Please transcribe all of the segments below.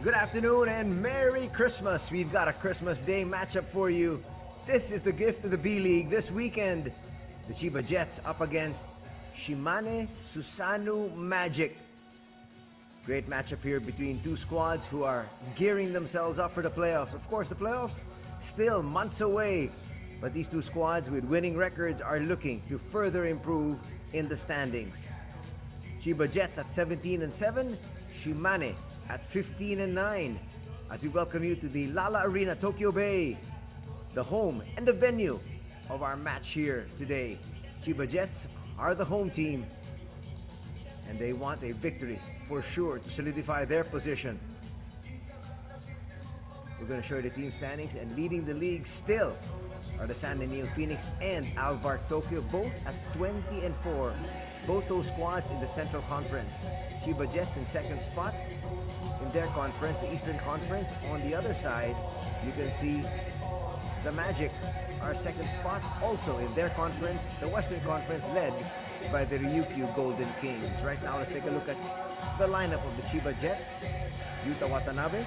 Good afternoon and Merry Christmas. We've got a Christmas Day matchup for you. This is the gift of the B-League this weekend. The Chiba Jets up against Shimane SUSANOO Magic. Great matchup here between two squads who are gearing themselves up for the playoffs. Of course, the playoffs still months away, but these two squads with winning records are looking to further improve in the standings. Chiba Jets at 17-7, Shimane at 15-9. As we welcome you to the Lala Arena, Tokyo Bay, the home and the venue of our match here today. Chiba Jets are the home team, and they want a victory for sure to solidify their position. We're going to show you the team standings, and leading the league still are the SUSANOO Phoenix and Alvark Tokyo, both at 20-4. Both those squads in the Central Conference. Chiba Jets in second spot in their conference, the Eastern Conference. On the other side, you can see the Magic, our second spot, also in their conference, the Western Conference, led by the Ryukyu Golden Kings. Right now, let's take a look at the lineup of the Chiba Jets. Yuta Watanabe,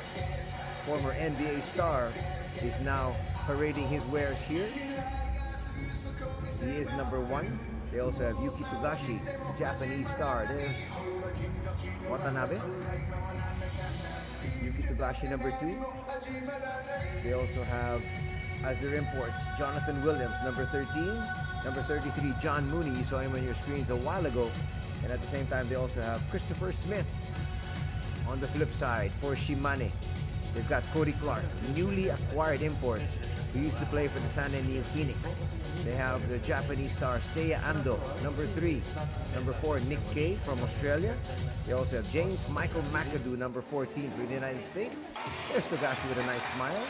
former NBA star, is now parading his wares here. He is number 1. They also have Yuki Togashi, Japanese star. There's Watanabe. Yuki Togashi, number 2. They also have, as their imports, Jonathan Williams, number 13. Number 33, John Mooney. You saw him on your screens a while ago. And at the same time, they also have Christopher Smith on the flip side for Shimane. They've got Cody Clark, newly acquired import, who used to play for the SUSANOO Phoenix. They have the Japanese star Seiya Ando, number 3. Number 4, Nick Kay from Australia. They also have James Michael McAdoo, number 14 for the United States. There's Togashi with a nice smile.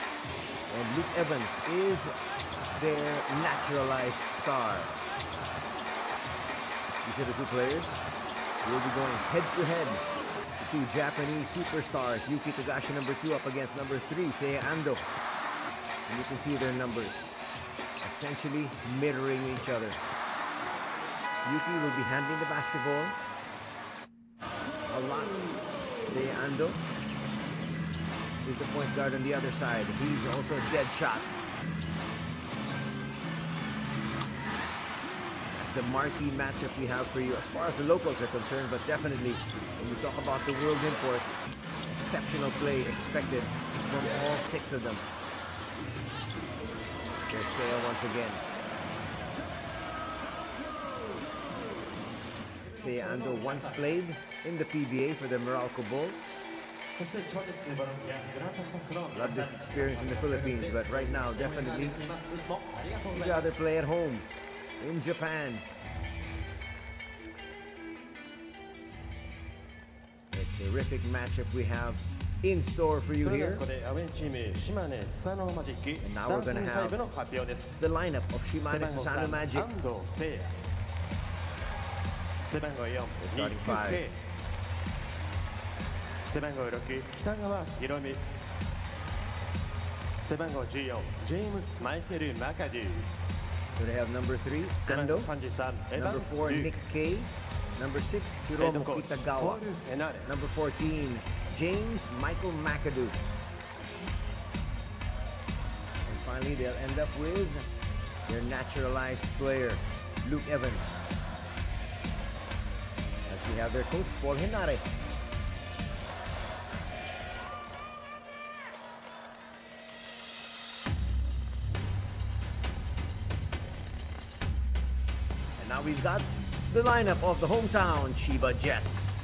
And Luke Evans is their naturalized star. These are the two players who will be going head-to-head. The two Japanese superstars, Yuki Togashi, number 2, up against number 3, Seiya Ando. And you can see their numbers essentially mirroring each other. Yuki will be handling the basketball a lot. Seiya Ando is the point guard on the other side. He's also a dead shot. That's the marquee matchup we have for you as far as the locals are concerned, but definitely when you talk about the world imports, exceptional play expected from all 6 of them. There's Seiya once again. Seiya Ando once played in the PBA for the Meralco Bulls. Love this experience in the Philippines, but right now, definitely, he'd rather play at home in Japan. A terrific matchup we have in store for you here. And now we're going to have the lineup of Shimane SUSANOO Magic. Starting 5. So they have number 3, Ando. Number 4, Nick Kay. Number 6, Hiromu Kitagawa. Number 14, James Michael McAdoo. And finally, they'll end up with their naturalized player, Luke Evans. As we have their coach, Paul Henare. And now we've got the lineup of the hometown Chiba Jets.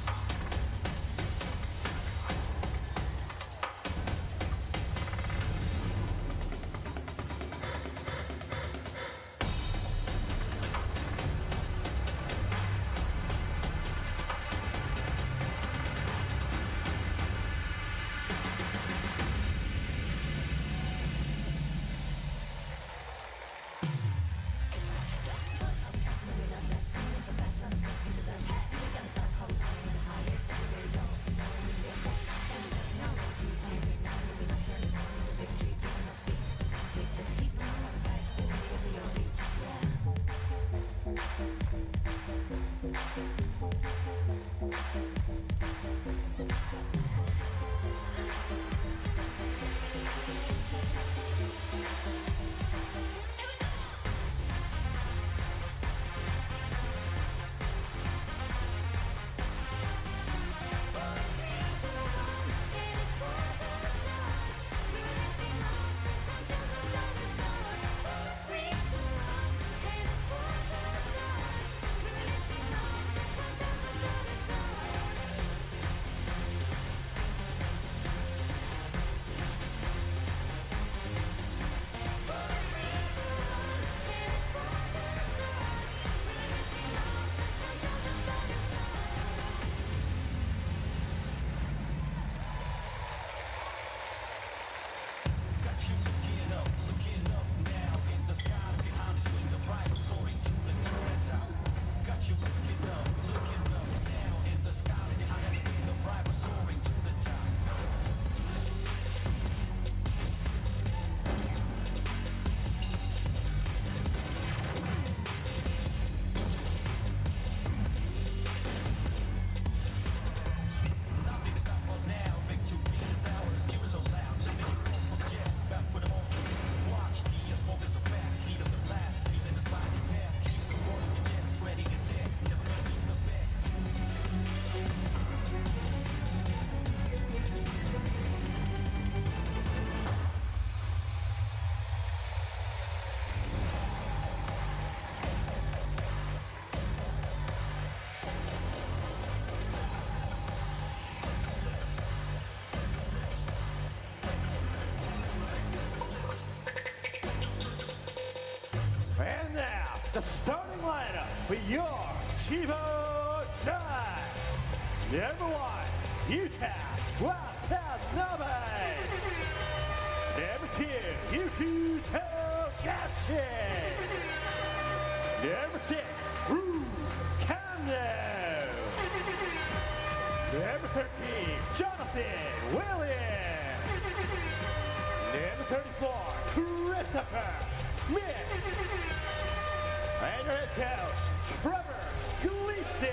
CHIBA Jets. Number 1, Yuta Watanabe. Number 2, Yuki Togashi. Number 6, Bruce Kano. Number 13, Jonathan Williams. Number 34, Christopher Smith. And your head coach, Trevor Gleason.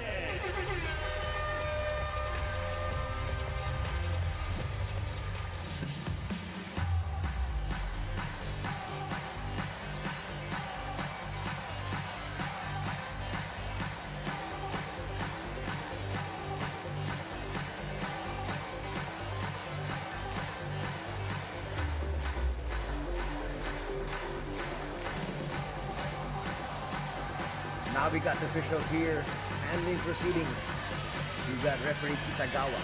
Now we got the officials here handling proceedings. We got referee Kitagawa,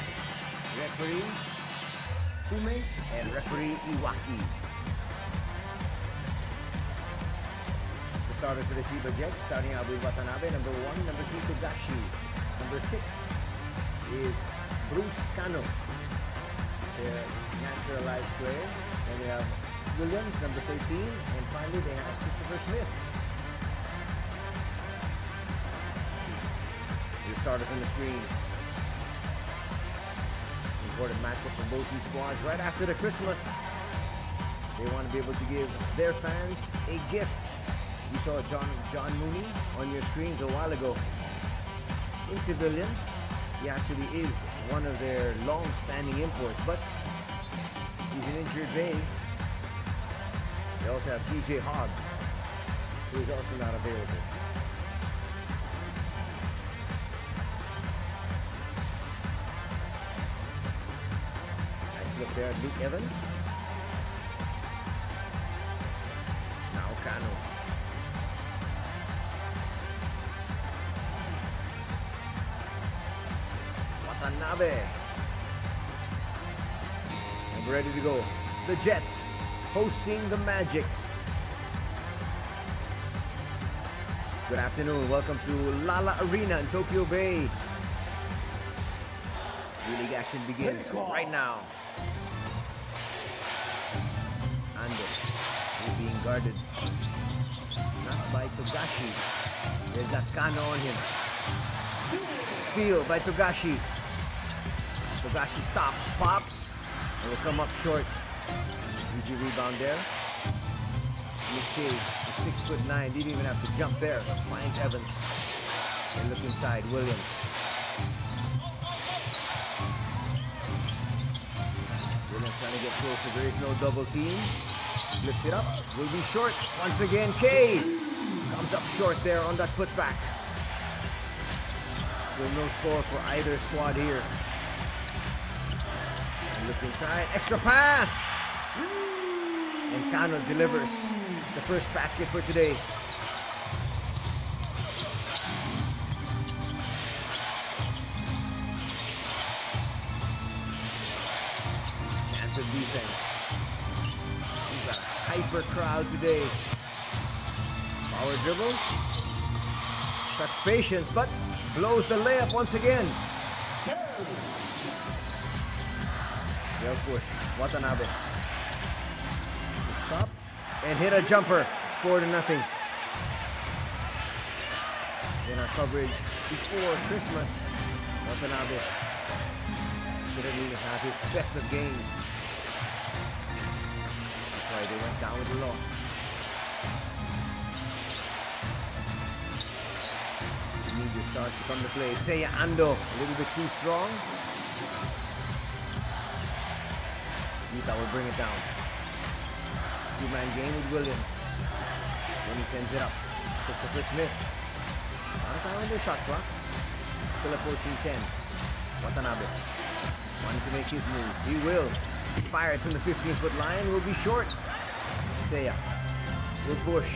referee Kume, and referee Iwaki. The starters for the Chiba Jets, starting out with Watanabe, number 1, number 2, Togashi. Number 6 is Bruce Kano, their naturalized player. Then we have Williams, number 13, and finally they have Christopher Smith. Starters on the screens. Important matchup for both these squads right after the Christmas. They want to be able to give their fans a gift. You saw John Mooney on your screens a while ago. In civilian, he actually is one of their long-standing imports, but he's an injured day. They also have DJ Hogg, who is also not available. Look there, Luke Evans. Now Kano. Watanabe. And we're ready to go. The Jets hosting the Magic. Good afternoon. Welcome to Lala Arena in Tokyo Bay. B.LEAGUE action begins right now. He's being guarded. Not by Togashi. They've got Kano on him. Steal by Togashi. Togashi stops, pops, and will come up short. Easy rebound there. Nikkei is 6'9", didn't even have to jump there. Finds Evans. And look inside, Williams. Williams trying to get closer. There is no double team. Flips it up, will be short once again. K comes up short there on that putback. Still no score for either squad here. And look inside, extra pass! And Kano delivers the first basket for today. Chance of defense. Hyper crowd today. Power dribble. Such patience, but blows the layup once again. Well push. Watanabe. Stop. And hit a jumper. It's 4-0. In our coverage before Christmas, Watanabe didn't have his best of games. They went down with a loss. The media starts to come to play. Seiya Ando, a little bit too strong. Yuta will bring it down. Two-man game with Williams. Then he sends it up. Christopher Smith. Out of time on the shot clock. Still approaching 10. Watanabe. Wanting to make his move. He will. He fires from the 15-foot line. Will be short. Seiya will push.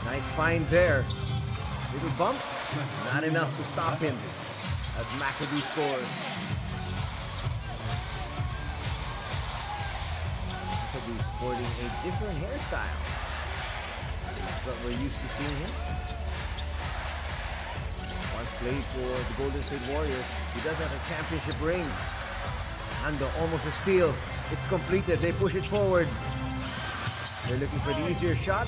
Nice find there. Little bump. Not enough to stop him as McAdoo scores. McAdoo sporting a different hairstyle. That's what we're used to seeing him. played for the Golden State Warriors. He does have a championship ring. Ando, almost a steal. It's completed. They push it forward. They're looking for the easier shot.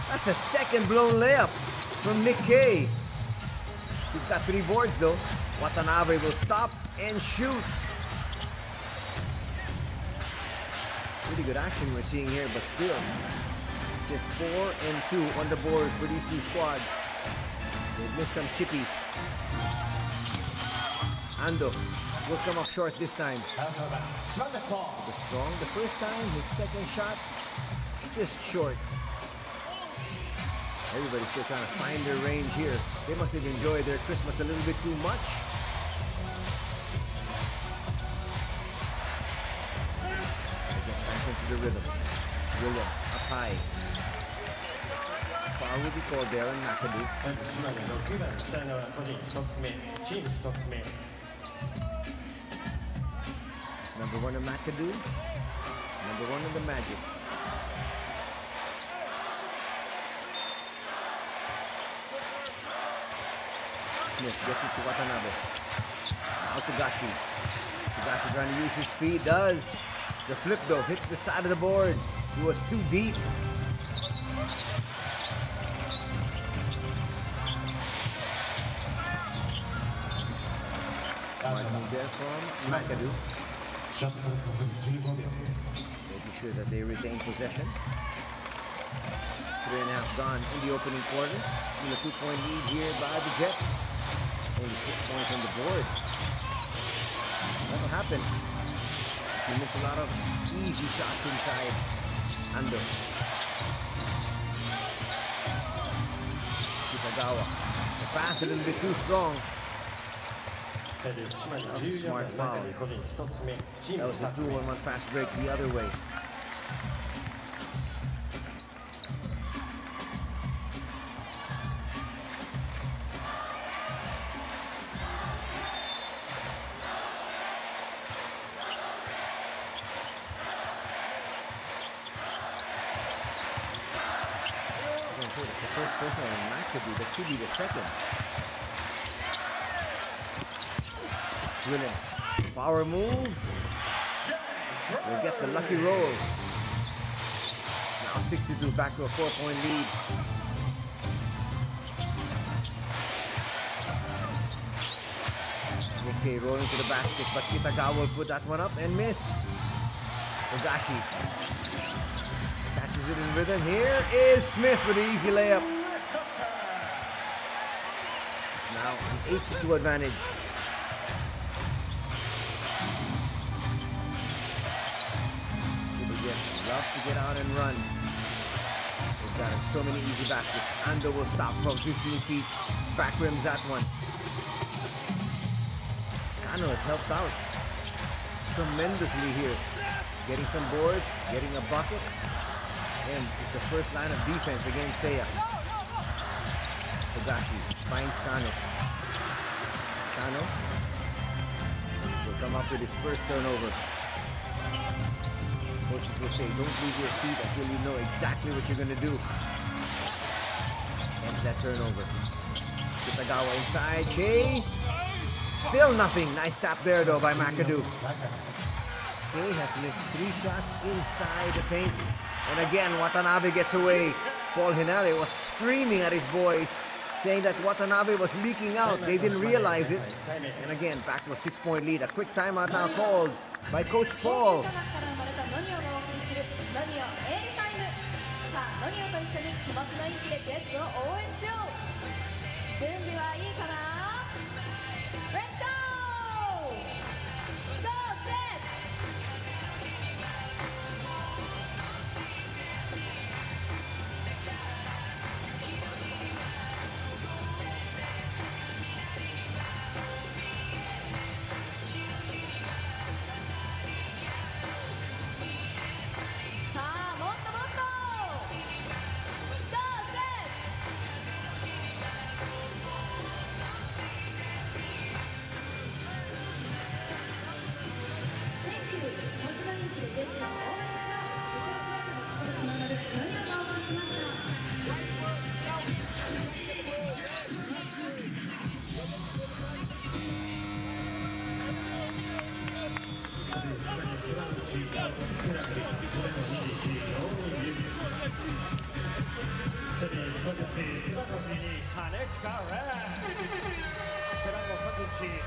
That's a second blown layup from Nick Kay. He's got 3 boards though. Watanabe will stop and shoot. Pretty good action we're seeing here, but still. Just 4 and 2 on the board for these two squads. They've missed some chippies. Ando will come up short this time. The strong the first time, his second shot just short. Everybody's still trying to find their range here. They must have enjoyed their Christmas a little bit too much. They get back into the rhythm. Williams up high. Foul will be called there on McAdoo. Number 1 on McAdoo. Number 1 on the Magic. Smith gets it to Watanabe. Now to Gashi. Gashi trying to use his speed. Does. The flip though hits the side of the board. He was too deep. One move there from McAdoo. Making sure that they retain possession. 3.5 gone in the opening quarter. Still a 2-point lead here by the Jets. Only 6 points on the board. That'll happen. You miss a lot of easy shots inside. Ando. Kitagawa. The pass a little bit too strong. That was a smart foul. That was a 2-on-1 fast break the other way. The first person on McAdoo, that should be the second. Williams, power move. We'll get the lucky roll. It's now 62, back to a 4-point lead. Nikkei rolling to the basket, but Kitagawa will put that one up and miss. Ogashi catches it in rhythm. Here is Smith with the easy layup. It's now an 8-2 advantage. Love to get out and run. They've got so many easy baskets. Ando will stop from 15 feet. Back rims that one. Kano has helped out tremendously here. Getting some boards, getting a bucket. And it's the first line of defense against Seiya. Ogashi finds Kano. Kano will come up with his first turnover. Coaches will say, don't leave your feet until you know exactly what you're going to do. Ends that turnover. Kitagawa inside. Kay. Still nothing. Nice tap there though by McAdoo. Kay has missed 3 shots inside the paint. And again, Watanabe gets away. Paul Hinale was screaming at his boys, saying that Watanabe was leaking out. They didn't realize it. And again, back to a 6-point lead. A quick timeout now called by Coach Paul. ノニオと一緒に気持ちのいい日でジェッツを応援しよう。準備はいいかな？ Let's go! Go Jets!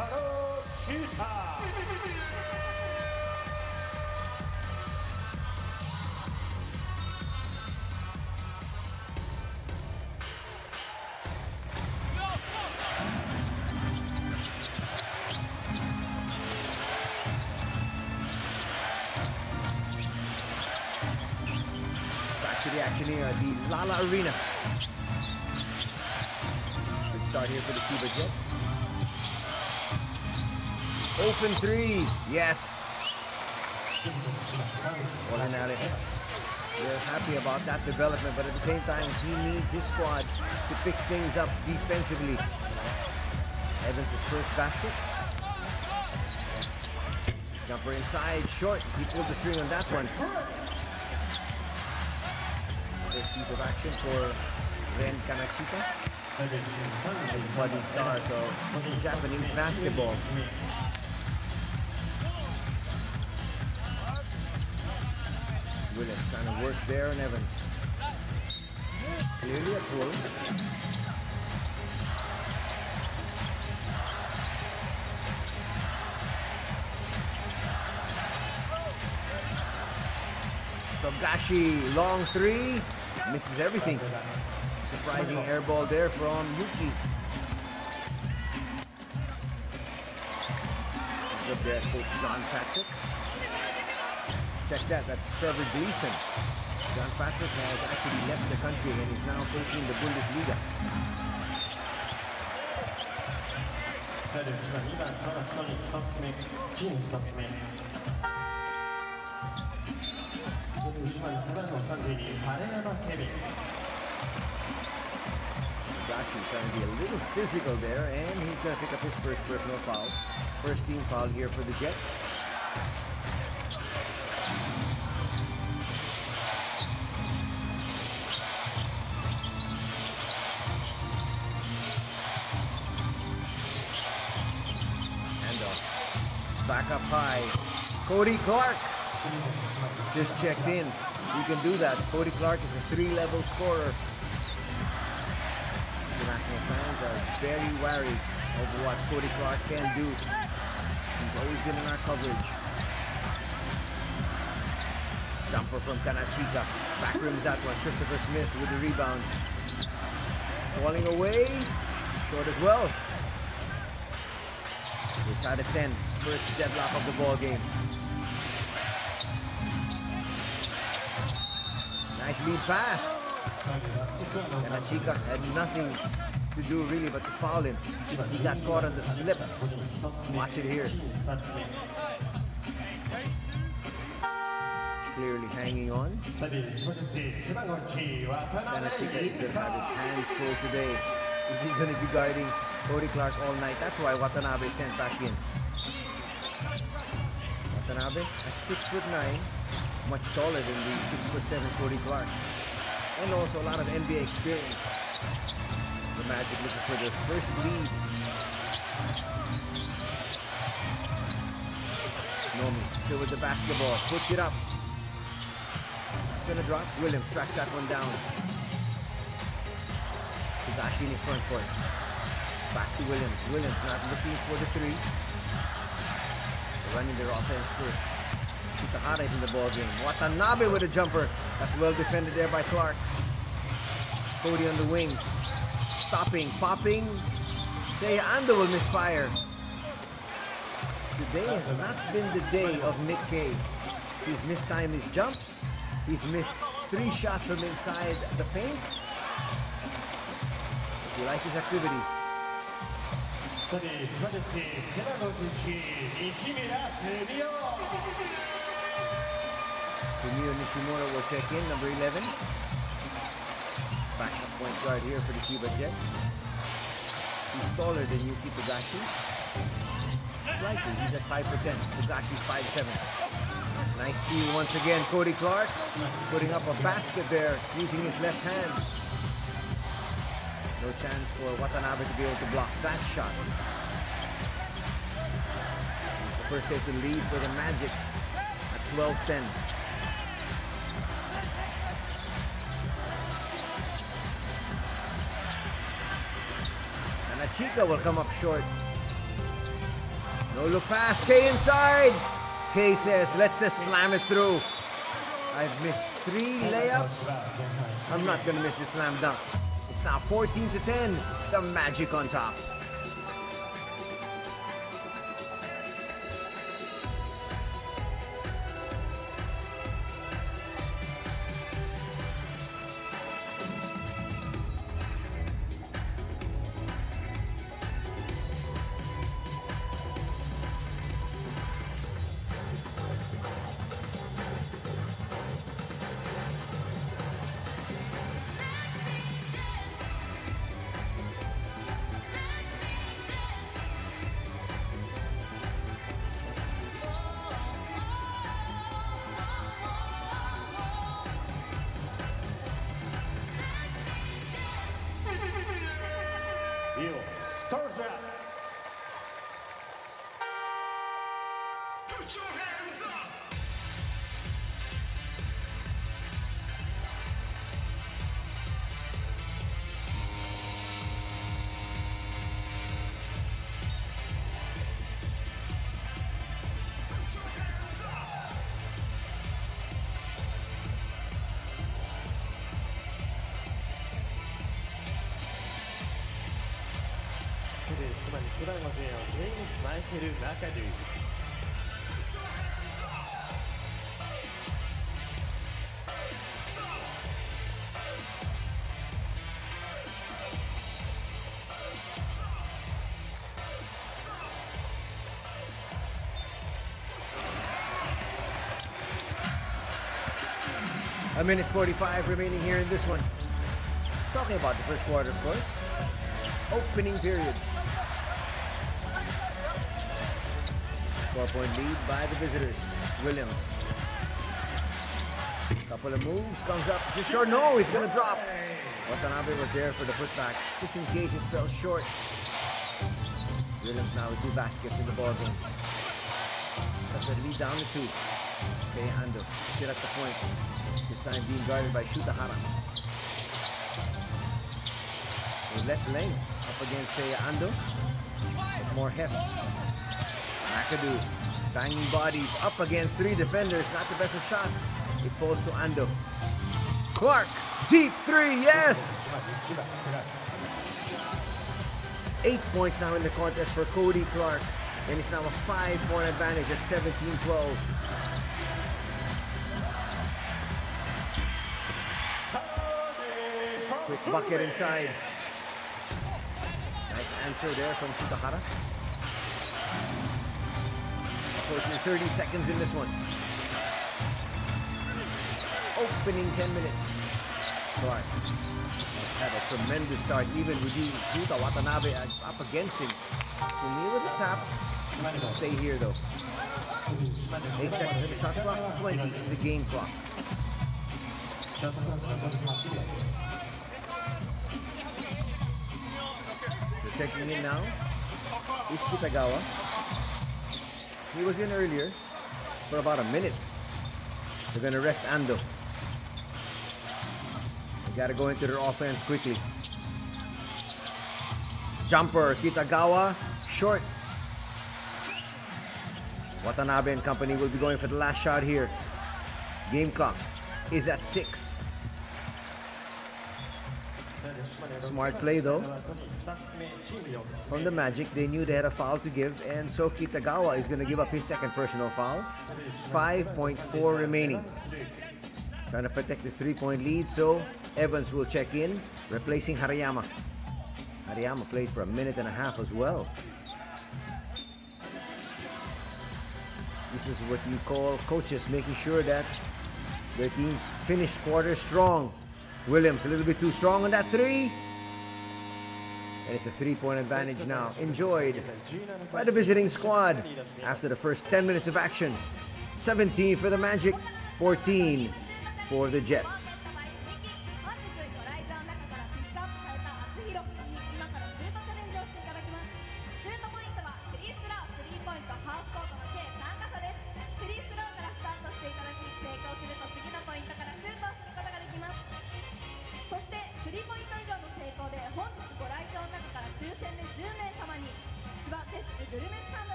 Back to the action here at the Lala Arena. Good start here for the CHIBA Jets. Open three. Yes. Well, now they're happy about that development, but at the same time, he needs his squad to pick things up defensively. Evans' first basket. Jumper inside, short. He pulled the string on that one. First piece of action for Ren Kanachika. Budding star, so Japanese basketball. Williams trying to work there on Evans. Clearly a pull. Togashi, long three, misses everything. Surprising air ball there from Yuki. Good there, Coach John Patrick. Check that, that's Trevor Gleason. John Patrick has actually left the country and is now coaching the Bundesliga. Togashi trying to be a little physical there, and he's going to pick up his first personal foul. First team foul here for the Jets. Back up high. Cody Clark just checked in. You can do that. Cody Clark is a 3-level scorer. International fans are very wary of what Cody Clark can do. He's always been in our coverage. Jumper from Kanachika. Back rims that one. Christopher Smith with the rebound. Falling away. Short as well. We're tied at 10. First deadlock of the ball game. Nice lead pass. Kanachika had nothing to do really but to foul him. He got caught on the slip. Watch it here. Clearly hanging on. Kanachika is going to have his hands full today. He's going to be guarding Cody Clark all night. That's why Watanabe sent back in. Watanabe at 6'9", much taller than the 6'7" Cody Clark. And also a lot of NBA experience. The Magic looking for their first lead. Nomi still with the basketball, puts it up. Gonna drop. Williams tracks that one down. Togashi in his front court. Back to Williams. Williams not looking for the three. They're running their offense first. Shitahara is in the ball game. Watanabe with a jumper. That's well defended there by Clark. Cody on the wings. Stopping, popping. Seiya Ando will misfire. Today has not been the day of Nick K. He's mistimed his jumps. He's missed 3 shots from inside the paint. If you like his activity. Fumio Nishimura will check in, number 11. Backup point guard here for the CHIBA Jets. He's taller than Yuki Togashi. Slightly, he's at 5'10". Togashi's 5'7". Nice seal once again, Cody Clark putting up a basket there using his left hand. No chance for Watanabe to be able to block that shot. It's the first take the lead for the Magic at 12-10. Kanachika will come up short. No look pass. Kay inside. Kay says, let's just slam it through. I've missed 3 layups. I'm not going to miss the slam dunk. It's now 14-10. The Magic on top. Star Jets. Put your hands up. A minute 45 remaining here in this one. Talking about the first quarter, of course. Opening period. 4-point lead by the visitors. Williams. Couple of moves, comes up just short. No, it's gonna drop. Watanabe was there for the putback, just in case it fell short. Williams now with 2 baskets in the ball game. That's a lead down to 2. Kay Ando still at the point. This time being guarded by Shutahara. So less length up against Ando, but more heft. McAdoo banging bodies up against 3 defenders. Not the best of shots. It falls to Ando. Clark, deep 3, yes! 8 points now in the contest for Cody Clark. And it's now a 5-point advantage at 17-12. Quick bucket inside. Nice answer there from Shutahara. Approaching 30 seconds in this one. Opening 10 minutes. Clark must have a tremendous start, even with Yuta Watanabe up against him. Near with the tap. Stay here though. 8 seconds in the shot clock, 20 in the game clock. So checking in now is Kitagawa. He was in earlier for about a minute. They're going to rest Ando. They got to go into their offense quickly. Jumper, Kitagawa, short. Watanabe and company will be going for the last shot here. Game clock is at 6. Smart play though. From the Magic, they knew they had a foul to give, and so Kitagawa is going to give up his second personal foul. 5.4 remaining. Trying to protect this 3-point lead, so Evans will check in, replacing Harayama. Harayama played for a minute and a half as well. This is what you call coaches making sure that their teams finish quarter strong. Williams a little bit too strong on that 3. And it's a 3-point advantage now, enjoyed by the visiting squad after the first 10 minutes of action. 17 for the Magic, 14 for the Jets.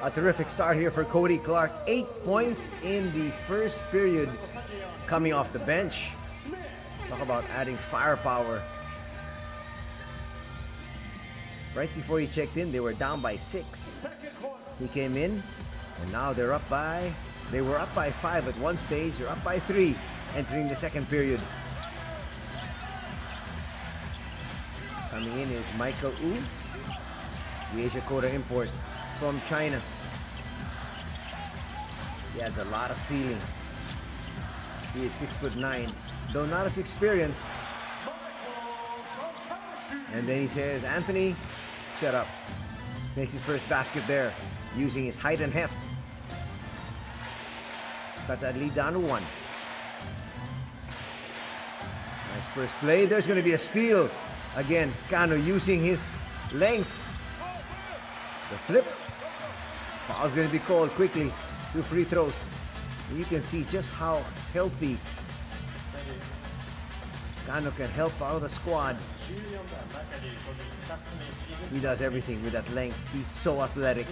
A terrific start here for Cody Clark. 8 points in the first period coming off the bench. Talk about adding firepower. Right before he checked in, they were down by 6. He came in, and now they were up by 5 at one stage. They're up by 3 entering the second period. Coming in is Michael Wu, the Asia Quota import from China. He has a lot of ceiling. He is 6'9", though not as experienced. And then he says, Anthony, shut up. Makes his first basket there, using his height and heft. Cuts that lead down to 1. Nice first play. There's going to be a steal. Again, Kano using his length. The flip. Foul's going to be called quickly. 2 free throws. And you can see just how healthy Kano can help out the squad. He does everything with that length. He's so athletic.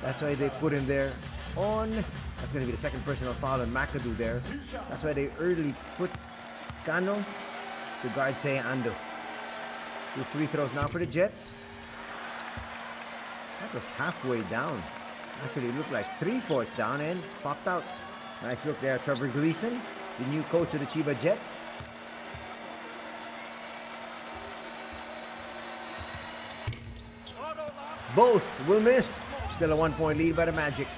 That's why they put him there on. That's going to be the second personal foul on McAdoo there. That's why they early put Kano to guard Sei Ando. 2 free throws now for the Jets. That was halfway down. Actually, it looked like 3/4 down and popped out. Nice look there, Trevor Gleason, the new coach of the Chiba Jets. Both will miss. Still a 1-point lead by the Magic.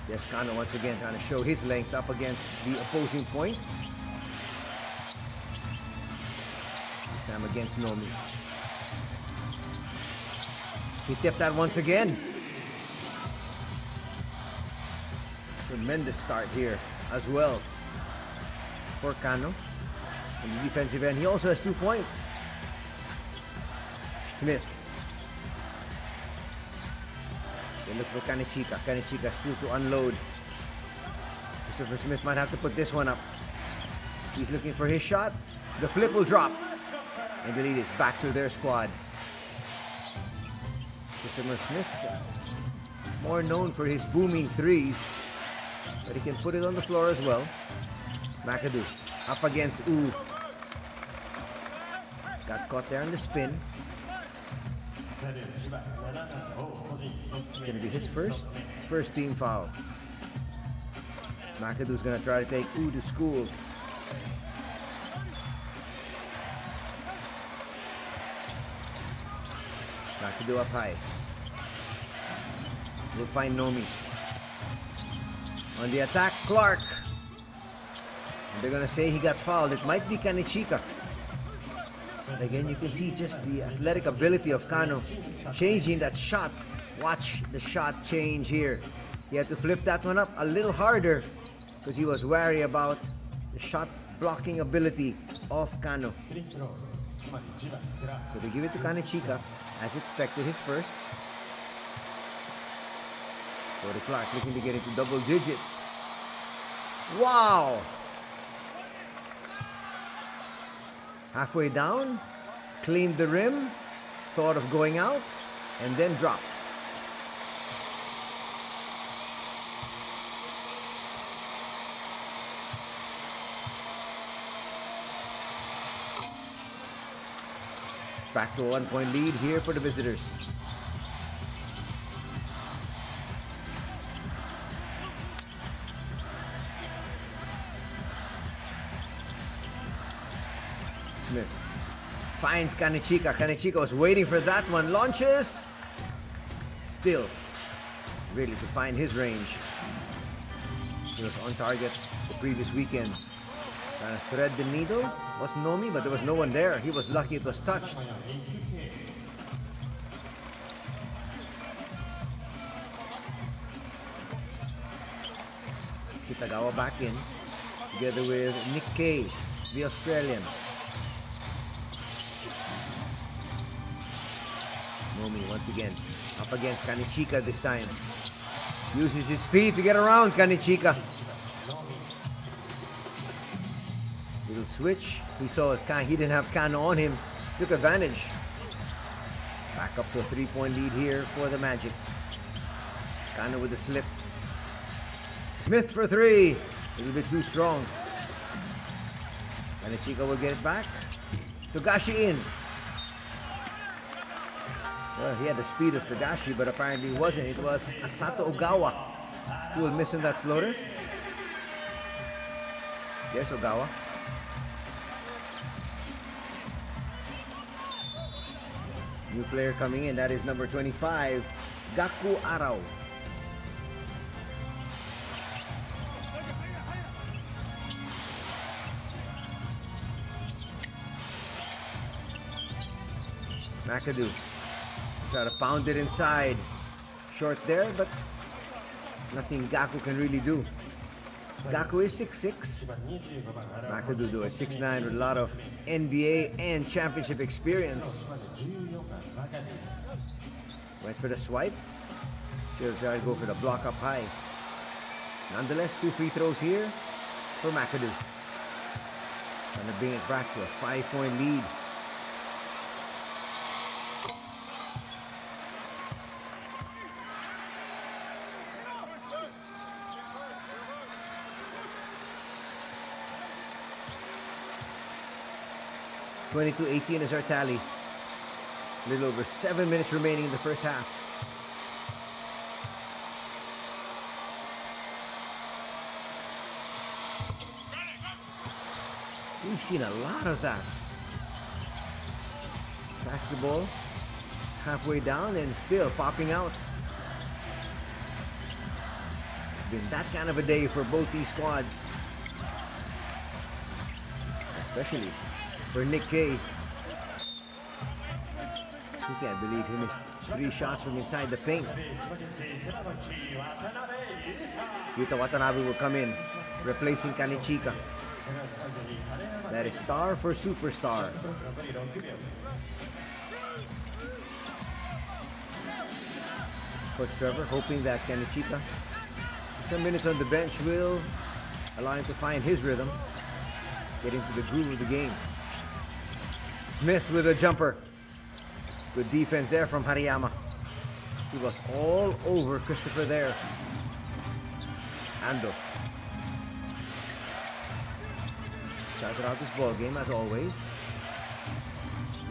Yes, Kano once again trying to show his length up against the opposing points. This time against Nomi. He tipped that once again. Tremendous start here as well for Kano. On the defensive end, he also has 2 points. Smith. They look for Kanechika. Kanechika still to unload. Christopher Smith might have to put this one up. He's looking for his shot. The flip will drop. And the lead is back to their squad. Christopher Smith, more known for his booming threes, but he can put it on the floor as well. McAdoo up against Wu. Got caught there in the spin. It's going to be his first team foul. McAdoo's going to try to take Wu to school. McAdoo up high. We'll find Nomi. On the attack, Clark. And they're going to say he got fouled. It might be Kanechika. But again, you can see just the athletic ability of Kano changing that shot. Watch the shot change here. He had to flip that one up a little harder because he was wary about the shot blocking ability of Kano. So they give it to Kanechika, as expected, his first. Cody Clark looking to get into double digits. Wow! Halfway down, cleaned the rim, thought of going out, and then dropped. Back to a 1-point lead here for the visitors. Smith finds Kanechika. Kanechika was waiting for that one. Launches. Still, really to find his range. He was on target the previous weekend. Trying to thread the needle. Was Nomi, but there was no one there. He was lucky it was touched. Kitagawa back in, together with Nick Kay, the Australian. Nomi once again up against Kanechika this time. Uses his speed to get around Kanechika. Little switch. He saw he didn't have Kano on him. Took advantage. Back up to a 3-point lead here for the Magic. Kano with the slip. Smith for 3. A little bit too strong. And Chica will get it back. Togashi in. Well, he had the speed of Togashi, but apparently it wasn't. It was Asato Ogawa who will miss on that floater. There's Ogawa. New player coming in. That is number 25, Gaku Arao. McAdoo. Try to pound it inside. Short there, but nothing Gaku can really do. Gaku is 6'6". McAdoo is 6'9" with a lot of NBA and championship experience. Went for the swipe. Should have tried to go for the block up high. Nonetheless, 2 free throws here for McAdoo. Trying to bring it back to a 5-point lead. (22-18) is our tally. A little over 7 minutes remaining in the first half. We've seen a lot of that. Basketball halfway down and still popping out. It's been that kind of a day for both these squads. Especially for Nick Kay. He can't believe he missed 3 shots from inside the paint. Yuta Watanabe will come in, replacing Kanichika. That is star for superstar. Coach Trevor hoping that Kanichika, some minutes on the bench, will allow him to find his rhythm, get into the groove of the game. Smith with a jumper. Good defense there from Hariyama. He was all over Christopher there. Ando. Started out this ball game as always.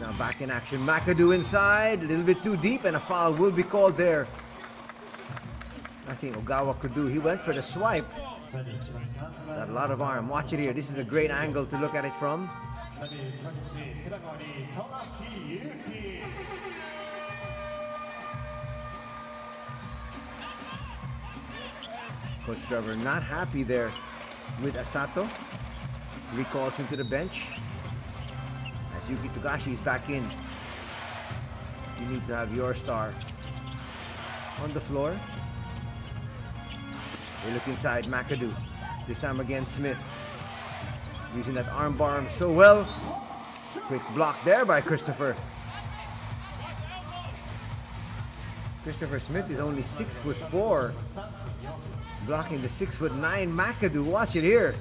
Now back in action. McAdoo inside. A little bit too deep and a foul will be called there. I think Ogawa could do. He went for the swipe. Got a lot of arm. Watch it here. This is a great angle to look at it from. Coach Trevor not happy there with Asato. Recalls him to the bench. As Yuki Togashi is back in. You need to have your star on the floor. They look inside McAdoo. This time against Smith. Using that arm bar so well. Quick block there by Christopher. Christopher Smith is only 6'4". Blocking the 6'9" McAdoo. Watch it here.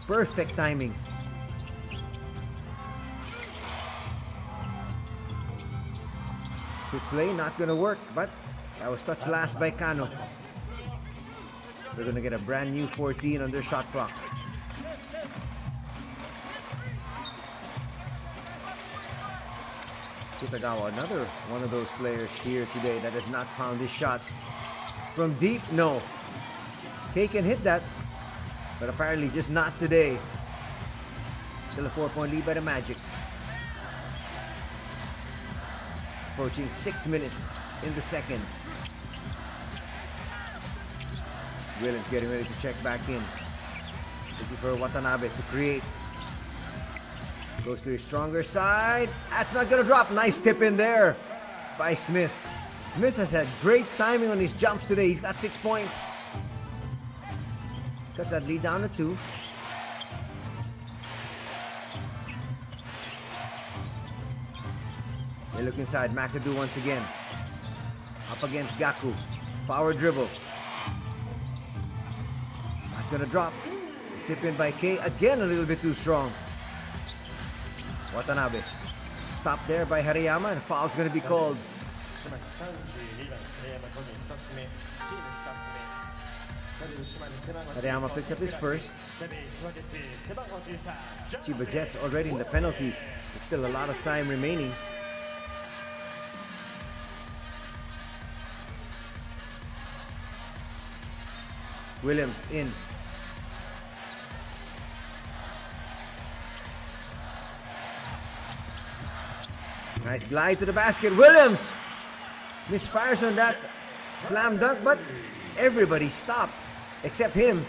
Perfect timing. Quick play, not gonna work, but that was touched last by Kano. They're gonna get a brand new 14 on their shot clock. Kitagawa, another one of those players here today that has not found his shot. From deep, no. Kay can hit that, but apparently just not today. Still a 4-point lead by the Magic. Approaching 6 minutes in the second. Williams getting ready to check back in. Looking for Watanabe to create. Goes to his stronger side. That's not gonna drop. Nice tip in there by Smith. Smith has had great timing on his jumps today. He's got 6 points. Cuts that lead down to 2. They look inside. McAdoo once again. Up against Gaku. Power dribble. Not gonna drop. tip in by Kei. Again, a little bit too strong. Watanabe. Stop there by Hariyama, and foul's going to be called. Hariyama picks up his first. Chiba Jets already in the penalty. There's still a lot of time remaining. Williams in. Nice glide to the basket. Williams misfires on that slam dunk, but everybody stopped except him.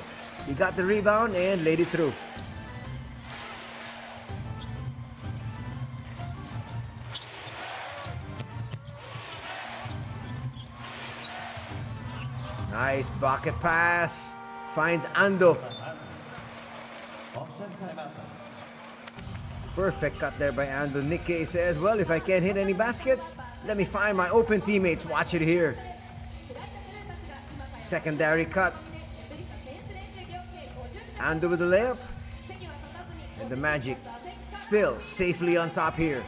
He got the rebound and laid it through. Nice bucket pass. Finds Ando. Perfect cut there by Ando. Nikkei says, well, if I can't hit any baskets, let me find my open teammates. Watch it here. Secondary cut. Ando with the layup. And the Magic still safely on top here.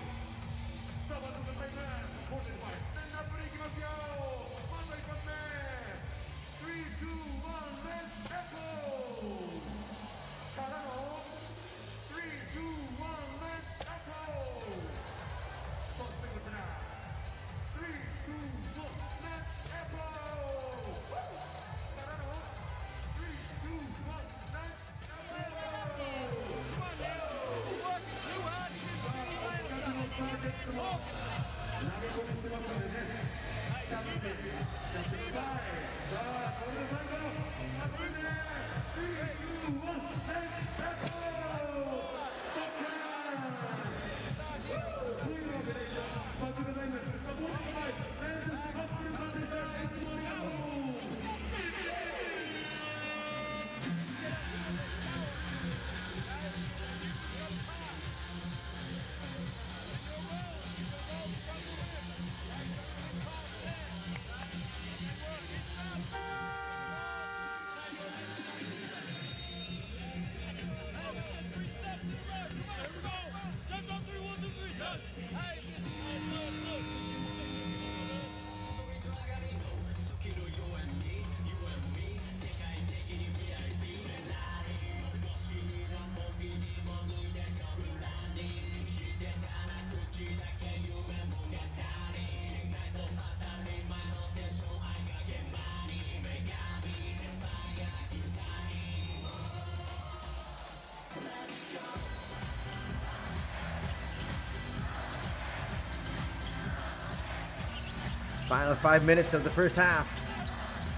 Final 5 minutes of the first half.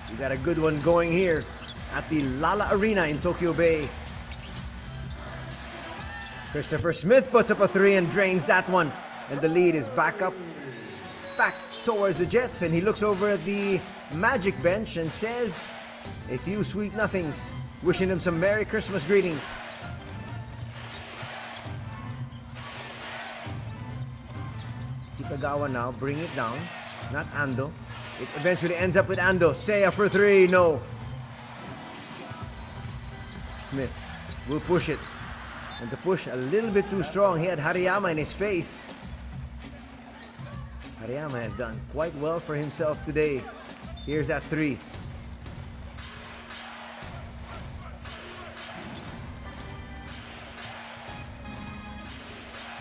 We got a good one going here at the Lala Arena in Tokyo Bay. Christopher Smith puts up a three and drains that one. And the lead is back towards the Jets. And he looks over at the Magic bench and says a few sweet nothings, wishing them some Merry Christmas greetings. Kitagawa now bring it down. Not Ando. It eventually ends up with Ando. Seiya for three. No. Smith will push it. And the push a little bit too strong. He had Hariyama in his face. Hariyama has done quite well for himself today. Here's that three.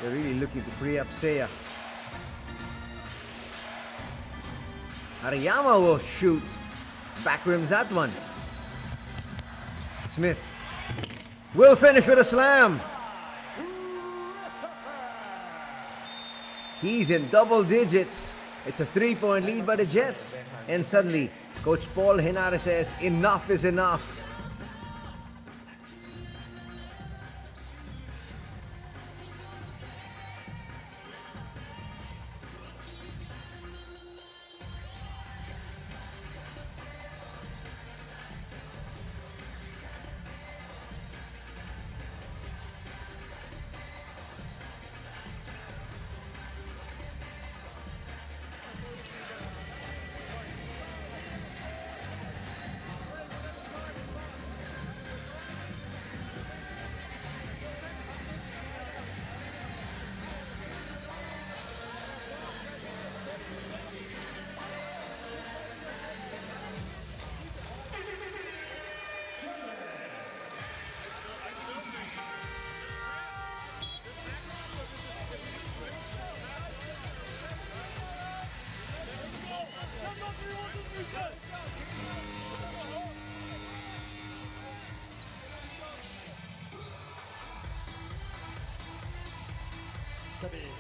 They're really looking to free up Seiya. Hariyama will shoot. Back rims that one. Smith will finish with a slam. He's in double digits. It's a 3-point lead by the Jets. And suddenly, Coach Paul Henare says, enough is enough.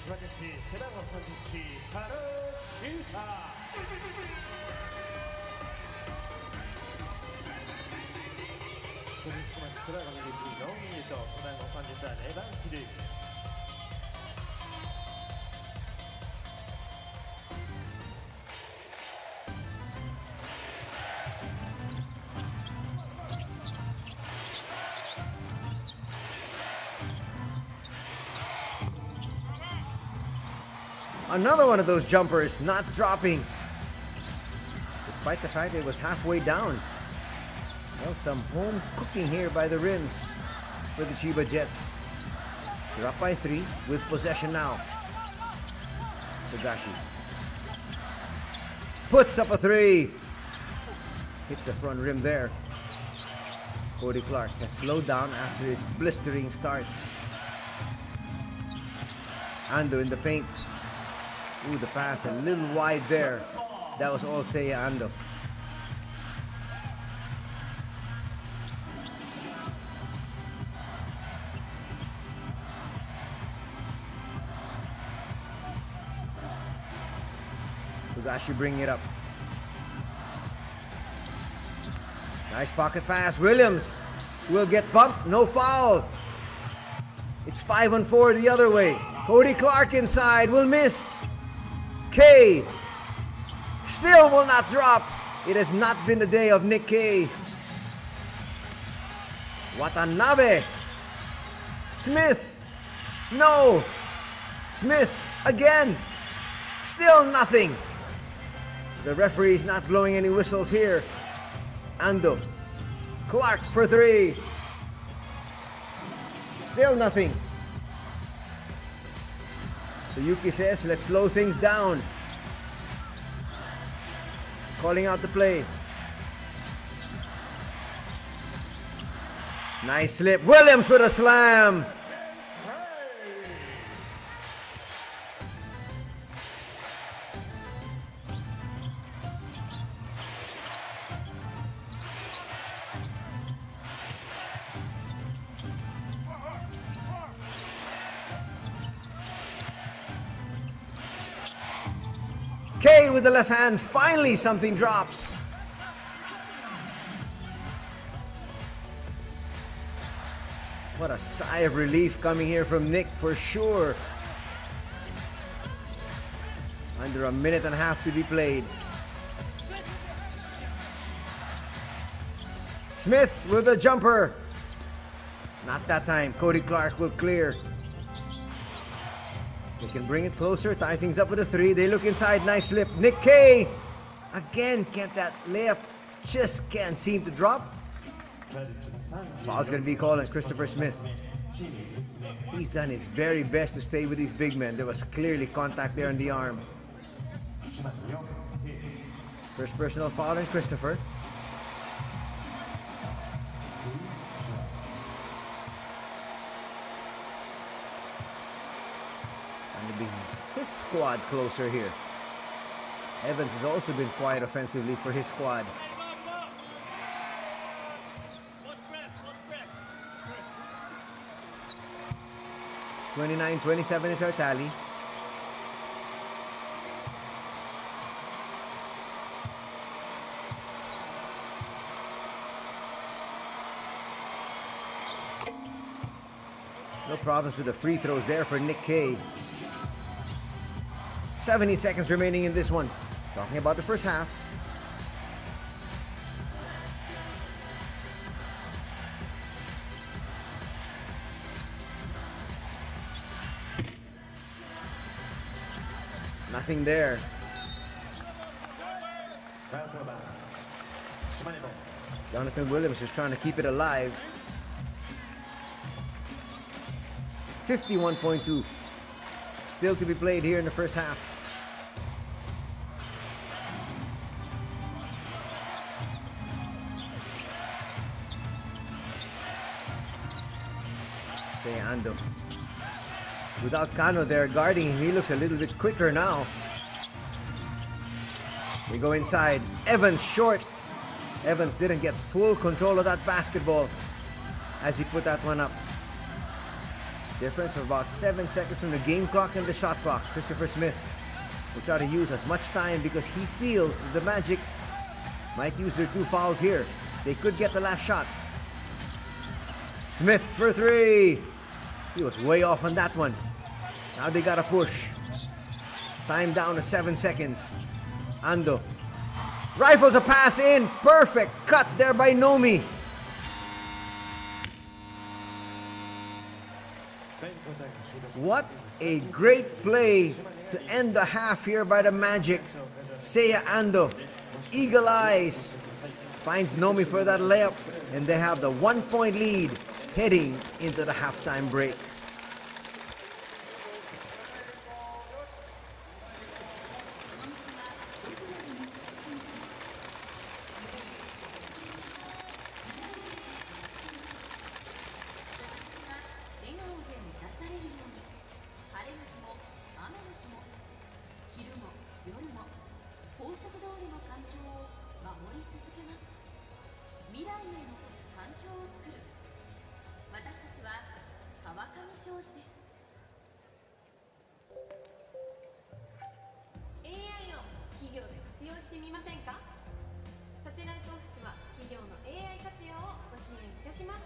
千葉県市背番号31ハローシータ取り締まり背番号21ノーミート背番号33レバンシリー Another one of those jumpers not dropping, despite the fact it was halfway down. Well, some home cooking here by the rims for the Chiba Jets. They're up by 3 with possession now. Togashi puts up a 3. Hits the front rim there. Cody Clark has slowed down after his blistering start. Ando in the paint. Ooh, the pass a little wide there. That was all Seiya Ando. Togashi bringing it up. Nice pocket pass. Williams will get bumped. No foul. It's 5-on-4 the other way. Cody Clark inside will miss. K still will not drop. It has not been the day of Nick K. Watanabe. Smith. No. Smith again. Still nothing. The referee is not blowing any whistles here. Ando. Clark for 3. Still nothing. So Yuki says, let's slow things down. Calling out the play. Nice slip. Williams with a slam. K with the left hand, finally something drops. What a sigh of relief coming here from Nick for sure. Under a minute and a half to be played. Smith with a jumper. Not that time. Cody Clark will clear. They can bring it closer, tie things up with a 3. They look inside, nice slip. Nick K again, can't that layup just can't seem to drop. Foul's gonna be called on Christopher Smith. He's done his very best to stay with these big men. There was clearly contact there on the arm. First personal foul on Christopher. His squad closer here. Evans has also been quiet offensively for his squad. (29-27) is our tally. No problems with the free throws there for Nick K. 70 seconds remaining in this one. Talking about the first half. Nothing there. Jonathan Williams is trying to keep it alive. 51.2. Still to be played here in the first half. Seiya Ando. Without Kano there guarding him, he looks a little bit quicker now. We go inside. Evans short. Evans didn't get full control of that basketball as he put that one up. Difference of about 7 seconds from the game clock and the shot clock. Christopher Smith will try to use as much time because he feels that the Magic might use their 2 fouls here. They could get the last shot. Smith for 3. He was way off on that one. Now they gotta push. Time down to 7 seconds. Ando rifles a pass in. Perfect cut there by Nomi. What a great play to end the half here by the Magic. Seiya Ando, eagle eyes, finds Nomi for that layup, and they have the 1-point lead heading into the halftime break. AI を企業で活用してみませんか？サテライトオフィスは企業の AI 活用をご支援いたします。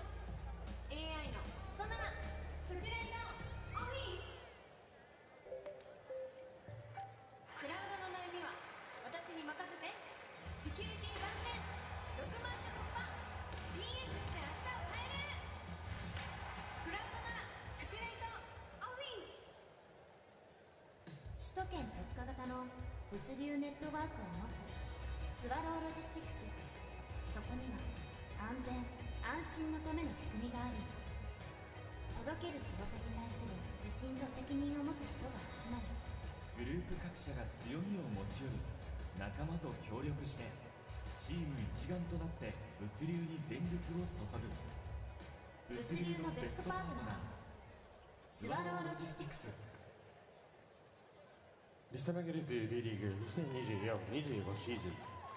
AI の大人なサテライトオフィス。クラウドの悩みは私に任せて。セキュリティ万全、6万社突破、 DX で明日を変える。クラウドならサテライトオフィス。首都圏特化型の物流ネットワークを持つスワローロジスティクス。そこには安全安心のための仕組みがあり、届ける仕事に対する自信と責任を持つ人が集まる。グループ各社が強みを持ち寄り、仲間と協力してチーム一丸となって物流に全力を注ぐ。物流のベストパートナー、スワローロジスティクス。リソナグループ B リーグ2024-25シーズン、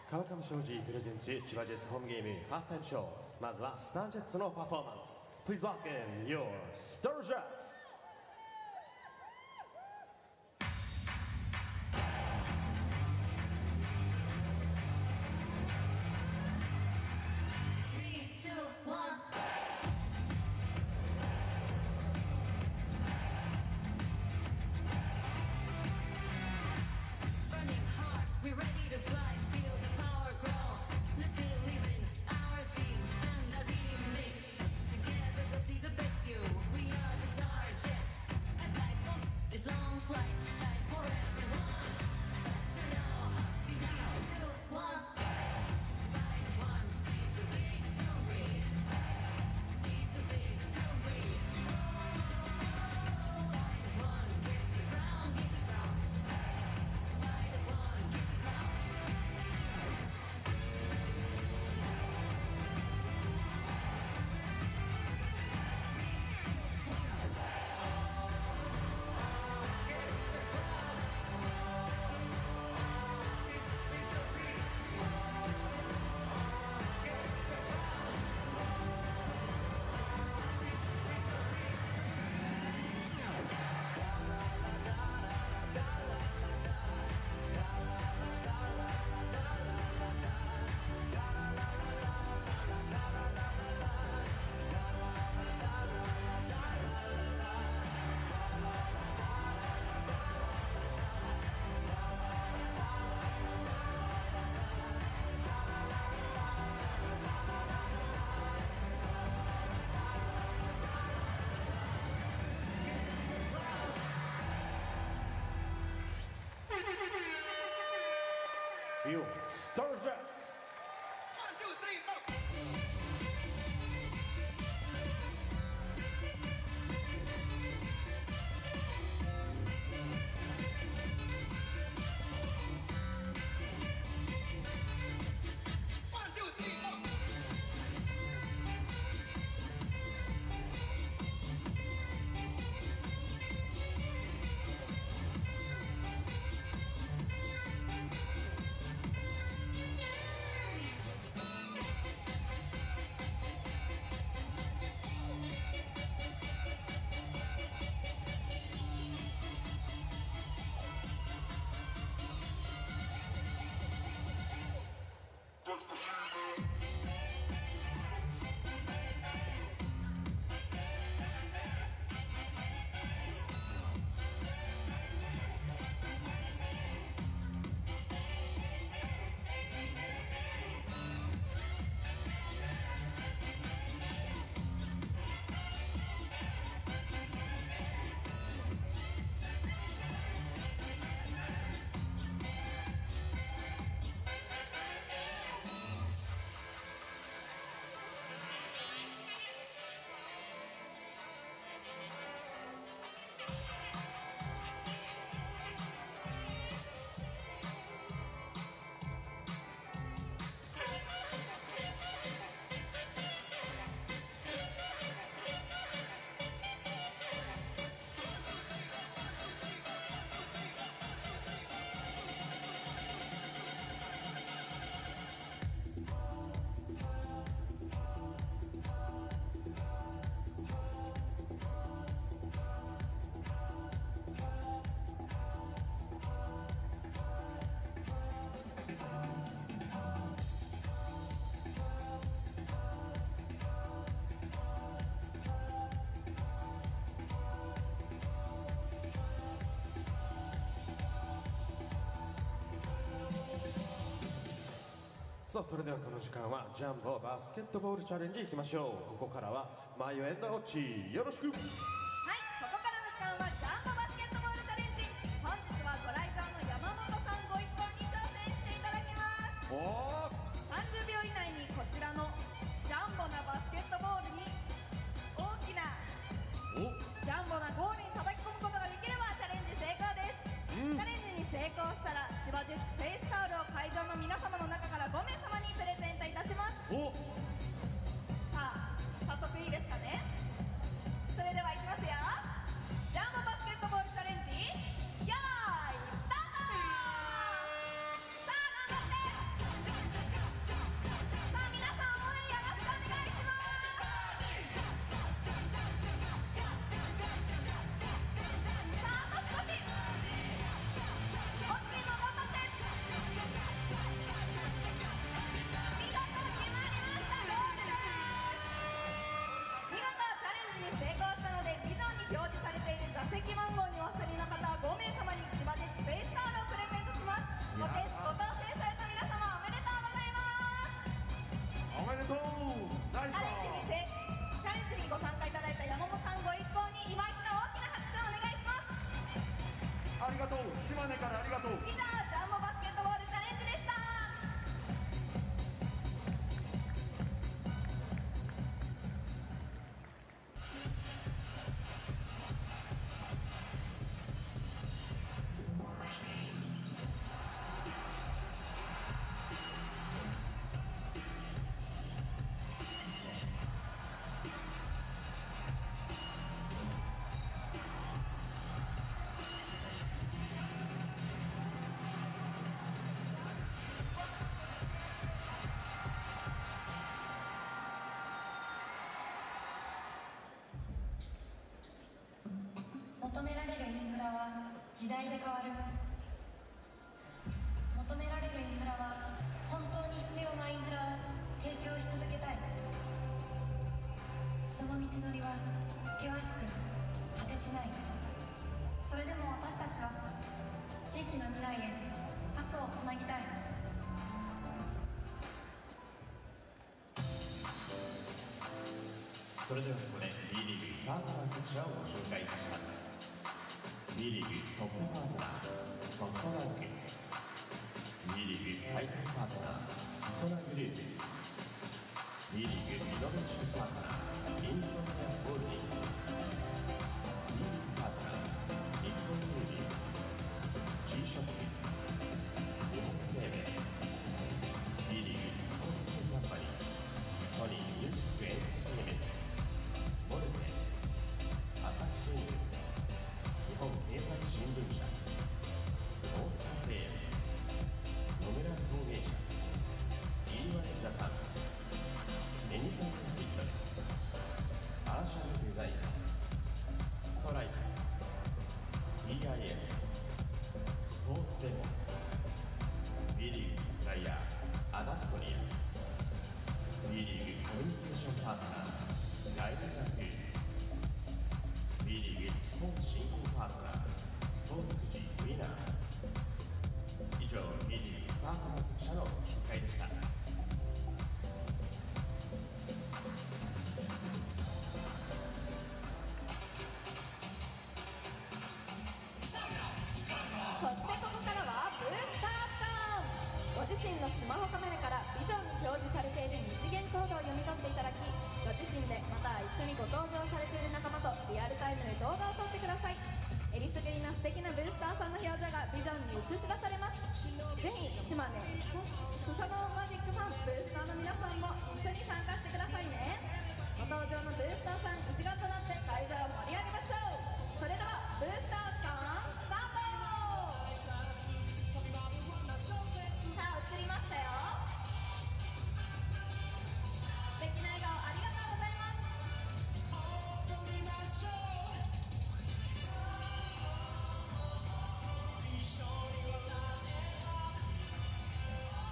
川上昌司プレゼンツ千葉ジェッツホームゲームハーフタイムショー。まずはスタージェッツのパフォーマンス。 Please welcome your Star Jets。Your Star Jets。 1, 2, 3, 4。さあそれではこの時間はジャンボバスケットボールチャレンジいきましょう。ここからはマイオエンドオッチよろしく。はい、ここからの時間はジャンボバスケットボールチャレンジ。本日はご来場の山本さんご一行に挑戦していただきます。30秒以内にこちらのジャンボなバスケットボールに大きなジャンボなゴールに叩き込むことができればチャレンジ成功です。チャレンジに成功したら千葉ジェッツフェイスタオルを会場の皆様の中から5名様にプレゼントいたします。さあ早速いいですかね。それではいきますよ。ジャンボバスケットボールチャレンジよーいスタート。さあ頑張って。さあ皆さん応援よろしくお願いします。さああと少し。お次も頑張って。見事決まりました。ゴールです。見事チャレンジに成功したのでビジョンに表示されている座席番号にお忘れの方5名様に千葉ジェッツフェイスタオルをプレゼントします。ご当選された皆様おめでとうございます。おめでとう。ナイスチャレンジにご参加いただいた山本さんご一行に今一度大きな拍手をお願いします。ありがとう。島根からありがとう。以上ジャンボバスケットボールチャレンジでした。求められるインフラは時代で変わる。求められるインフラは本当に必要なインフラを提供し続けたい。その道のりは険しく果てしない。それでも私たちは地域の未来へパスをつなぎたい。それではここで B リーグパートナー各社をご紹介いたします。 B リーグトップパートナーソフトバンク、 B リーグ大会パートナーリソナグループ、 B リーグイノベーションパートナーインドネシアホールディングス、 B リーグパートナー日本郵便、 G ショップ、日本生命、 B リーグスポーツ系カンパニーソニーミュージックエンターテイメント、モルテ、朝日新聞、日本経済新聞社、大塚製薬、野村工芸社、E1ジャパン、エニコンフィットネス、アーシャルデザイン、ストライク、EIS、スポーツデモ、B リーグサプライヤーアダストリア、 B リーグコミュニケーションパートナーガイドラグー、 B リーグスポーツ振興パートナースポーツくじウィナー。以上 B リーグパートナー各社の紹介でした。そしてここからはブースタースターン。ご自身のスマホカメラからビジョンに表示されている二次元コードを読み取っていただき、ご自身でまた一緒にご登場されている仲間とリアルタイムで動画を撮ってください。えりすぐりの素敵なブースターさんの表情がビジョンに映し出されます。ぜひ島根スサノーマジックファンブースターの皆さんも一緒に参加してくださいね。ご登場のブースターさん一丸となって会場を盛り上げましょう。それではブースターさんスタート。さあ映りましたよ。素敵な笑顔ありがとうございます。さ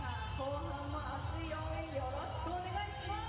あ後半も熱い応援よろしくお願いします。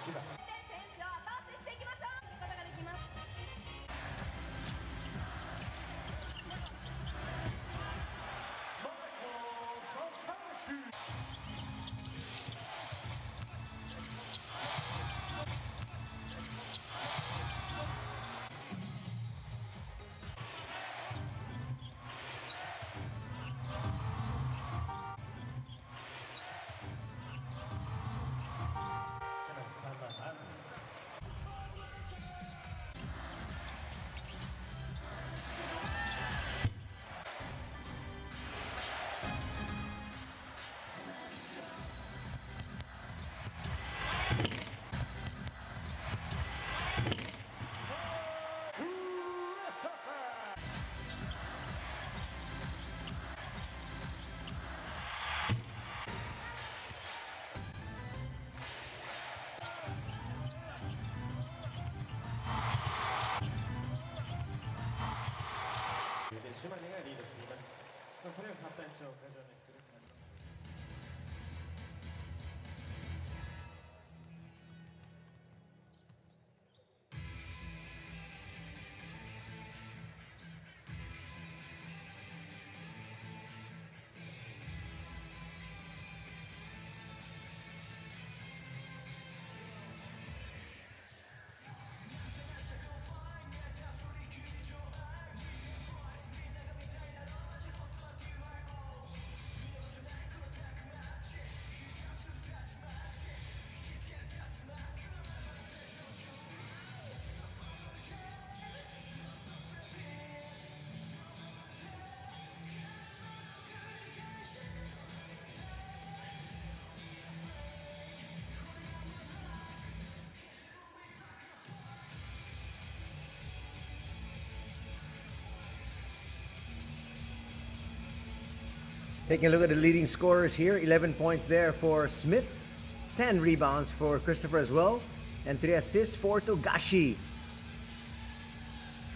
千葉。選手を後押ししていきましょう。ことができます。島根がリードしています。これをハーフタイムショー会場に来るとなります。Taking a look at the leading scorers here, 11 points there for Smith, 10 rebounds for Christopher as well, and 3 assists for Togashi.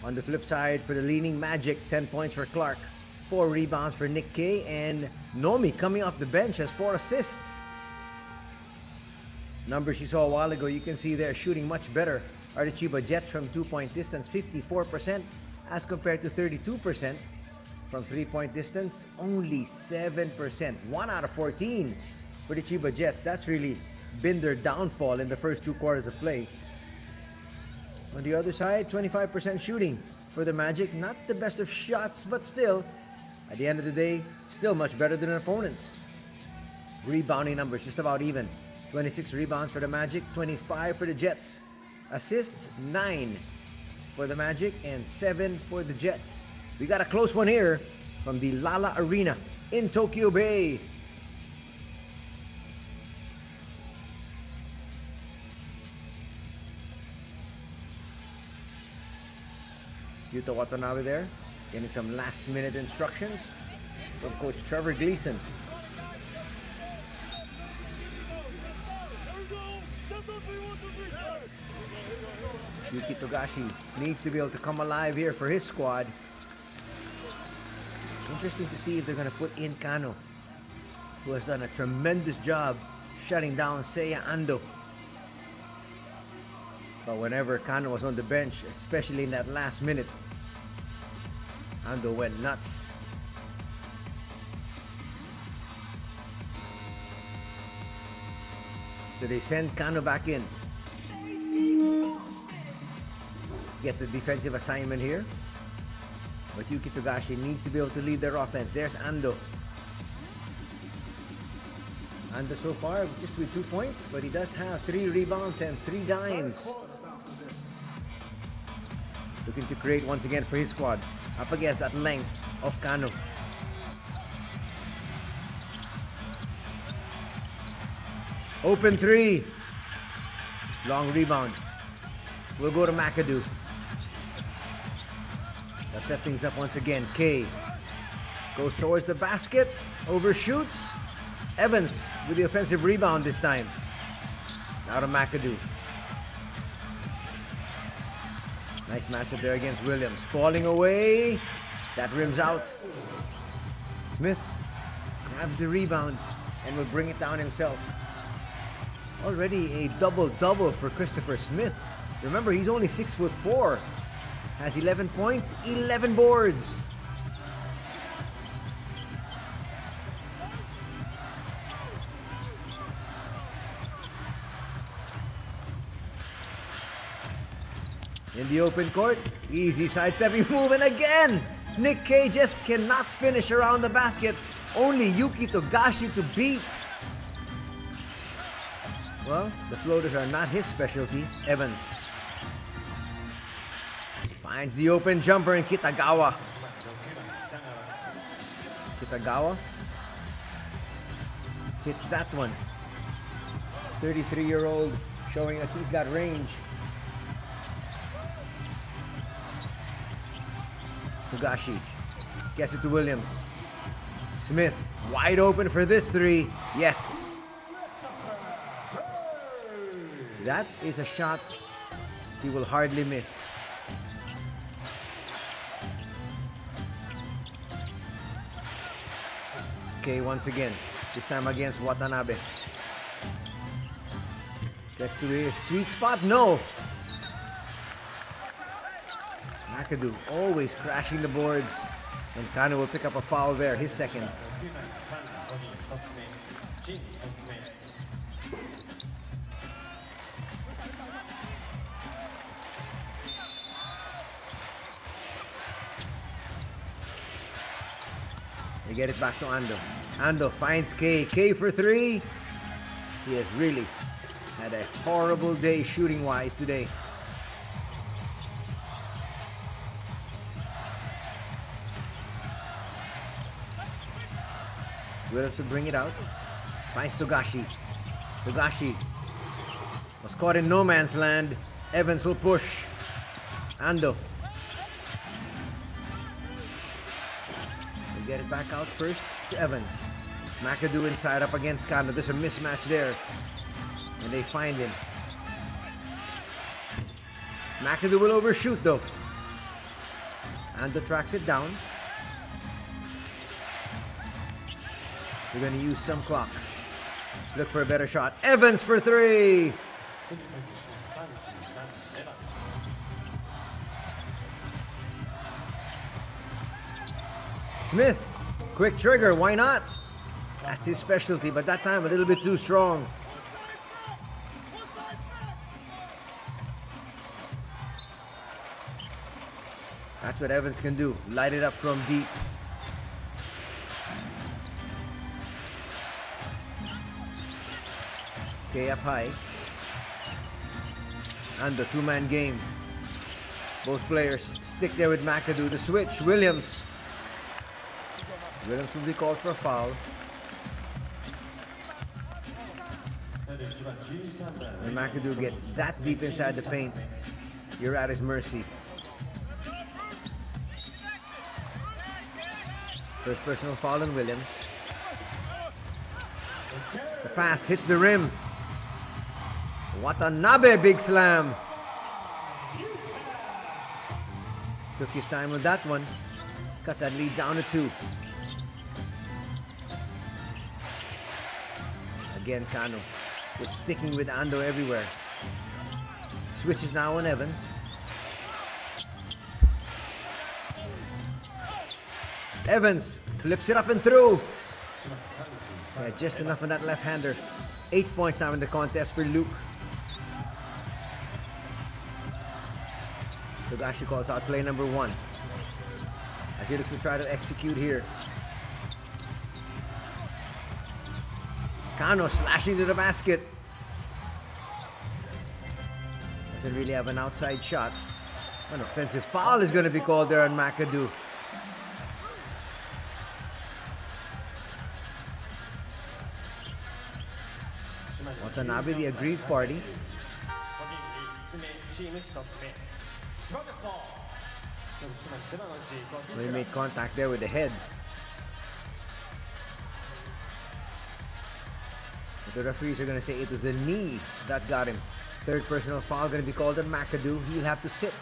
On the flip side, for the leading Magic, 10 points for Clark, 4 rebounds for Nick Kay, and Nomi coming off the bench has 4 assists. Numbers you saw a while ago, you can see they're shooting much better. Are the Chiba Jets from 2-point distance, 54% as compared to 32%. From 3-point distance, only 7%. 1 out of 14 for the Chiba Jets. That's really been their downfall in the first 2 quarters of play. On the other side, 25% shooting for the Magic. Not the best of shots, but still, at the end of the day, still much better than opponents. Rebounding numbers, just about even. 26 rebounds for the Magic, 25 for the Jets. Assists, 9 for the Magic and 7 for the Jets. We got a close one here from the Lala Arena in Tokyo Bay. Yuta Watanabe there, getting some last-minute instructions from Coach Trevor Gleason. Yuki Togashi needs to be able to come alive here for his squad. Interesting to see if they're going to put in Kano, who has done a tremendous job shutting down Seiya Ando. But whenever Kano was on the bench, especially in that last minute, Ando went nuts. So they send Kano back in. Gets a defensive assignment here. But Yuki Togashi needs to be able to lead their offense. There's Ando. Ando so far just with 2 points, but he does have 3 rebounds and 3 dimes. Looking to create once again for his squad. Up against that length of Kano. Open 3. Long rebound. We'll go to McAdoo. That set things up once again. Kay goes towards the basket, overshoots. Evans with the offensive rebound this time. Now to McAdoo. Nice matchup there against Williams. Falling away. That rims out. Smith grabs the rebound and will bring it down himself. Already a double-double for Christopher Smith. Remember, he's only 6'4". Has 11 points, 11 boards. In the open court, easy sidestepping move, and again, Nick Kay just cannot finish around the basket. Only Yuki Togashi to beat. Well, the floaters are not his specialty. Evans finds the open jumper in Kitagawa. Kitagawa hits that one. 33-year-old showing us he's got range. Togashi gets it to Williams. Smith wide open for this three. Yes. That is a shot he will hardly miss. Okay, once again. This time against Watanabe. Gets to a sweet spot. No. McAdoo always crashing the boards. And Kano will pick up a foul there, his second. They get it back to Ando. Ando finds Kay. Kay for three. He has really had a horrible day shooting-wise today. Williams to bring it out. Finds Togashi. Togashi was caught in no man's land. Evans will push. Ando. We'll get it back out first to Evans. McAdoo inside up against Kano. There's a mismatch there. And they find him. McAdoo will overshoot though. Ando tracks it down. We're going to use some clock. Look for a better shot. Evans for three. Smith, quick trigger, why not? That's his specialty, but that time a little bit too strong. That's what Evans can do. Light it up from deep. Okay, up high. And the two-man game. Both players stick there with McAdoo. The switch, Williams. Williams will be called for a foul. When McAdoo gets that deep inside the paint, you're at his mercy. First personal foul on Williams. The pass hits the rim. Watanabe, big slam. Took his time with that one. Cuts that lead down to 2. Again, Kano is sticking with Ando everywhere. Switches now on Evans. Evans flips it up and through. Yeah, just enough on that left-hander. 8 points now in the contest for Luke. Togashi calls out play number 1 as he looks to try to execute here. Kano slashing to the basket. Doesn't really have an outside shot. An offensive foul is going to be called there on McAdoo. Watanabe, the aggrieved party. Well, he made contact there with the head. But the referees are going to say it was the knee that got him. Third personal foul going to be called on McAdoo. He'll have to sit.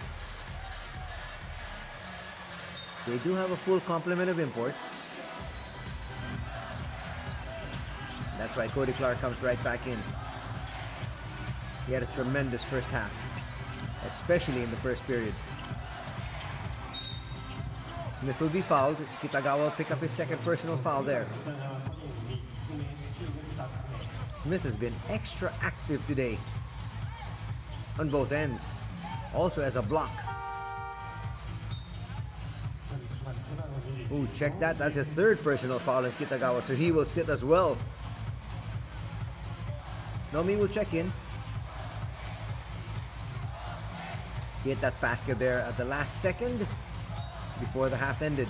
They do have a full complement of imports. That's why Cody Clark comes right back in. He had a tremendous first half, especially in the first period. Smith will be fouled. Kitagawa will pick up his second personal foul there. Smith has been extra active today on both ends. Also as a block. Ooh, check that. That's his third personal foul in Kitagawa, so he will sit as well. Nomi will check in. He hit that basket there at the last second before the half ended.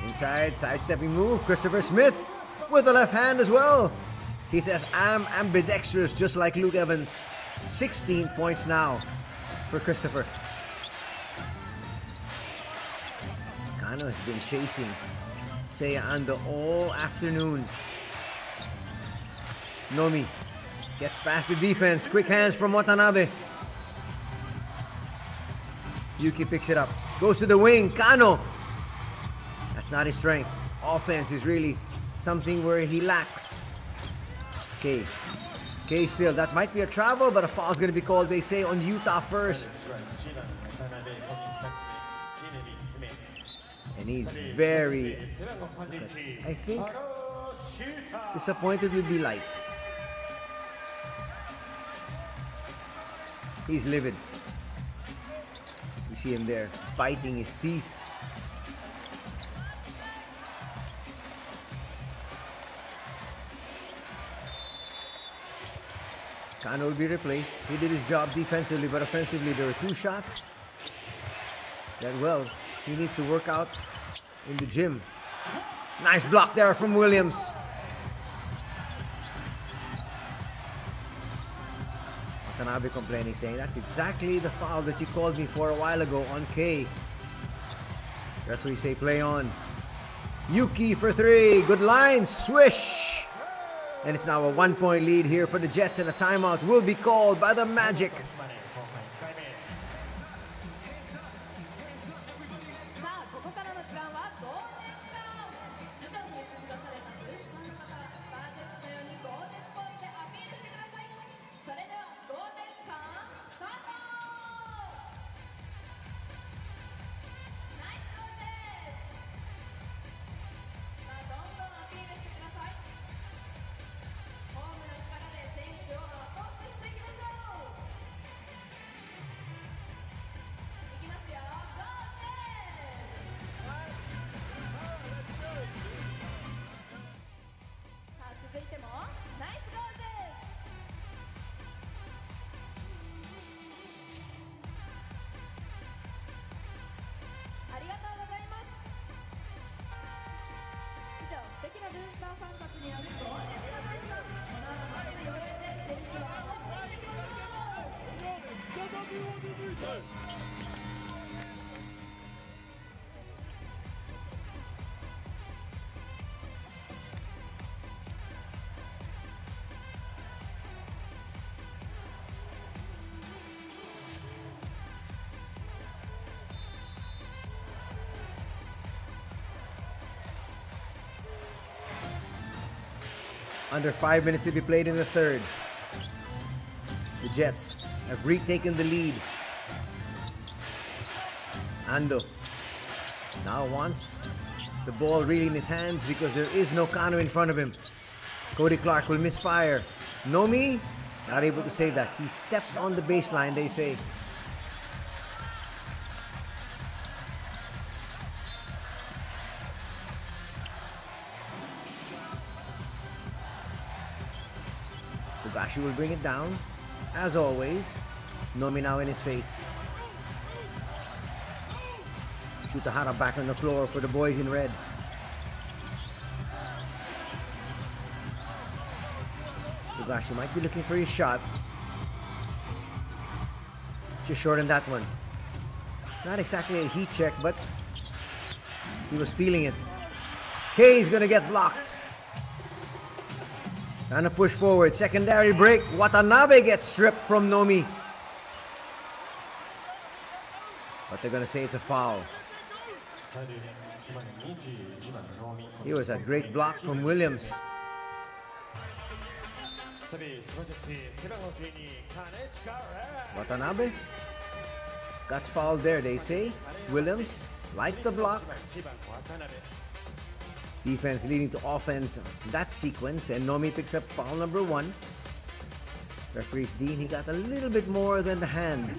Inside, sidestepping move. Christopher Smith with the left hand as well. He says, I'm ambidextrous just like Luke Evans. 16 points now for Christopher. Kano has been chasing Seiya Ando all afternoon. Nomi gets past the defense. Quick hands from Watanabe. Yuki picks it up. Goes to the wing. Kano. That's not his strength. Offense is really something where he lacks. Okay. Okay, still. That might be a travel, but a foul is going to be called, they say, on Utah first. And he's very, I think, disappointed with the light. He's livid. You see him there, biting his teeth. Kano will be replaced. He did his job defensively, but offensively there were two shots that, well, he needs to work out in the gym. Nice block there from Williams. Watanabe complaining, saying, that's exactly the foul that you called me for a while ago on K. Referee say play on. Yuki for three. Good line. Swish. And it's now a 1-point lead here for the Jets, and a timeout will be called by the Magic. 続いてもナイスゴールです。ありがとうございます。以上、素敵なブースターさんたちによるゴールデンでした。この後も拍手を入れて選手を応援していきましょう。Under 5 minutes to be played in the third. The Jets have retaken the lead. Ando now wants the ball really in his hands because there is no Kano in front of him. Cody Clark will misfire. Nomi not able to save that. He stepped on the baseline, they say. Fugashi will bring it down. As always, Nomi now in his face. Shutahara back on the floor for the boys in red. Fugashi might be looking for his shot. Just short on that one. Not exactly a heat check, but he was feeling it. Kay's gonna get blocked. Trying to push forward. Secondary break. Watanabe gets stripped from Nomi. but they're going to say it's a foul. Here was a great block from Williams. Watanabe got fouled there, they say. Williams likes the block. Defense leading to offense that sequence, and Nomi picks up foul number 1. Referee's Dean, he got a little bit more than the hand.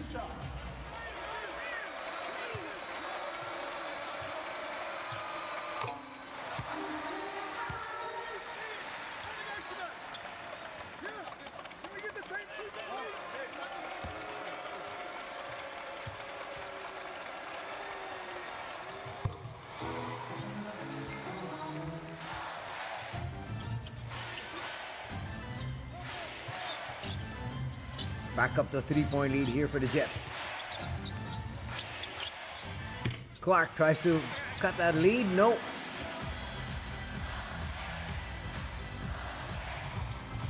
Back up to 3-point lead here for the Jets. Clark tries to cut that lead. No.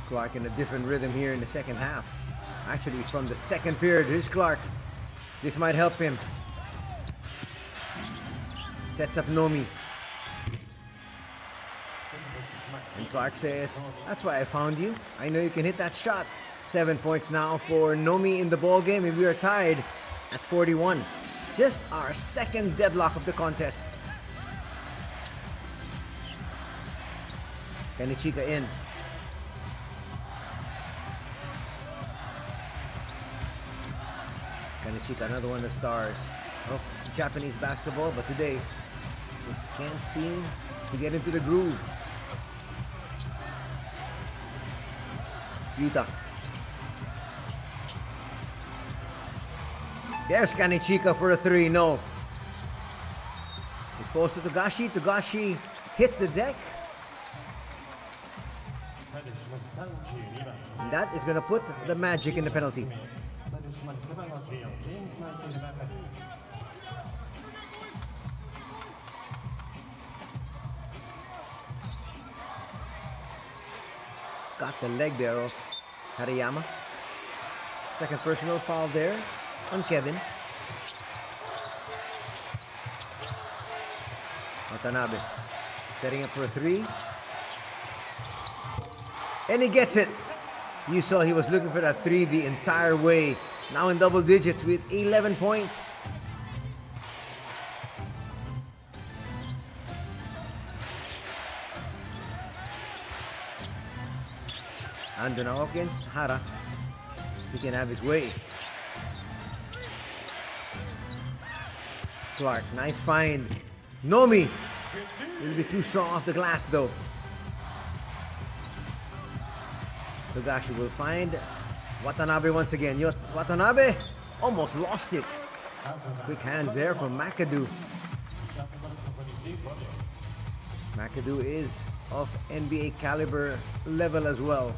Clark in a different rhythm here in the second half. Actually, from the second period, here's Clark. This might help him. Sets up Nomi. And Clark says, "That's why I found you. I know you can hit that shot." 7 points now for Nomi in the ball game, and we are tied at 41. Just our second deadlock of the contest. Kanichika in. Kanichika, another one of the stars of Japanese basketball, but today just can't seem to get into the groove. Yuta. There's Kanichika for a 3. No. It falls to Togashi. Togashi hits the deck. And that is going to put the Magic in the penalty. Got the leg there of Hariyama. Second personal foul there on Kevin. Watanabe setting up for a 3. And he gets it. You saw he was looking for that 3 the entire way. Now in double digits with 11 points. Ando now against Hara. He can have his way. Clark, nice find. Nomi, a little bit too strong off the glass though. Togashi will find Watanabe once again. Watanabe almost lost it. Quick hands there from McAdoo. McAdoo is of NBA caliber level as well.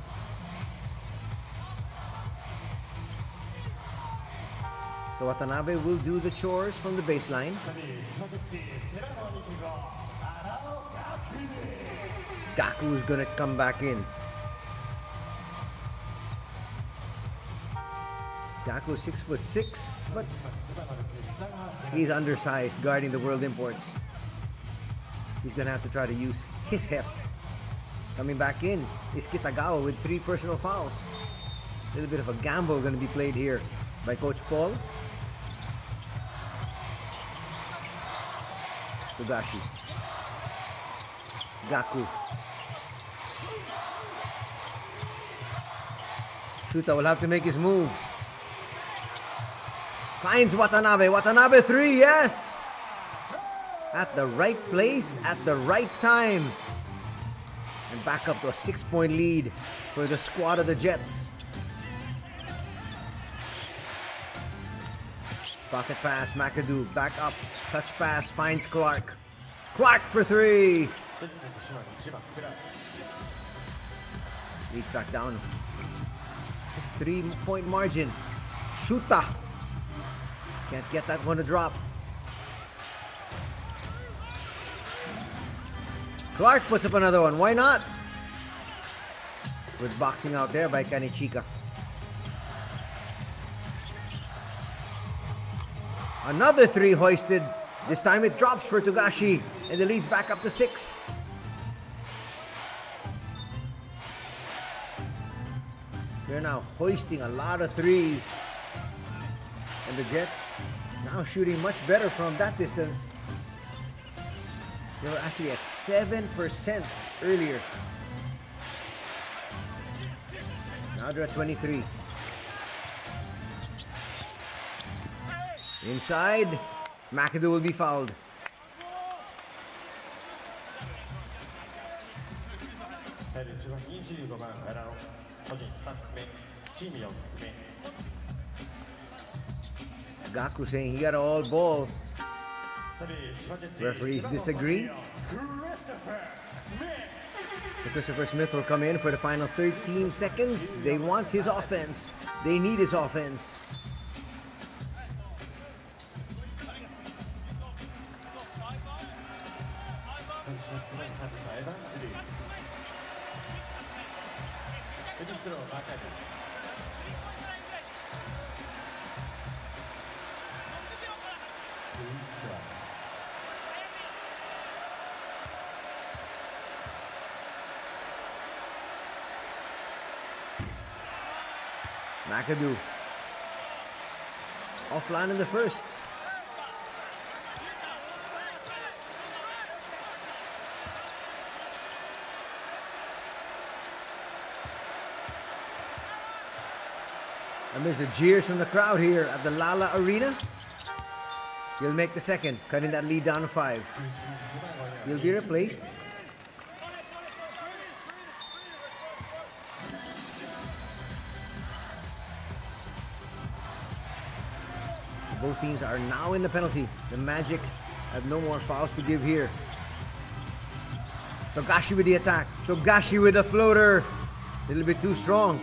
So Watanabe will do the chores from the baseline. Gaku is gonna come back in. Gaku 6'6", but he's undersized, guarding the world imports. He's gonna have to try to use his heft. Coming back in is Kitagawa with 3 personal fouls. A little bit of a gamble gonna be played here by Coach Paul. Togashi. Gaku. Shuta will have to make his move. Finds Watanabe. Watanabe 3, yes! At the right place, at the right time. And back up to a 6-point lead for the squad of the Jets. Pocket pass, McAdoo, back up, touch pass, finds Clark. Clark for 3! Leads back down. Just 3-point margin. Shuta. Can't get that one to drop. Clark puts up another one. Why not? With boxing out there by Kanichika. Another 3 hoisted. This time it drops for Togashi, and the lead's back up to 6. They're now hoisting a lot of 3s. And the Jets now shooting much better from that distance. They were actually at 7% earlier. Now they're at 23. Inside, McAdoo will be fouled. Gaku saying he got all ball. Referees disagree. So Christopher Smith will come in for the final 13 seconds. They want his offense. They need his offense. McAdoo offline in the first. Amidst the jeers from the crowd here at the Lala Arena, he'll make the second, cutting that lead down to 5. He'll be replaced. Both teams are now in the penalty. The Magic have no more fouls to give here. Togashi with the attack. Togashi with the floater. A little bit too strong.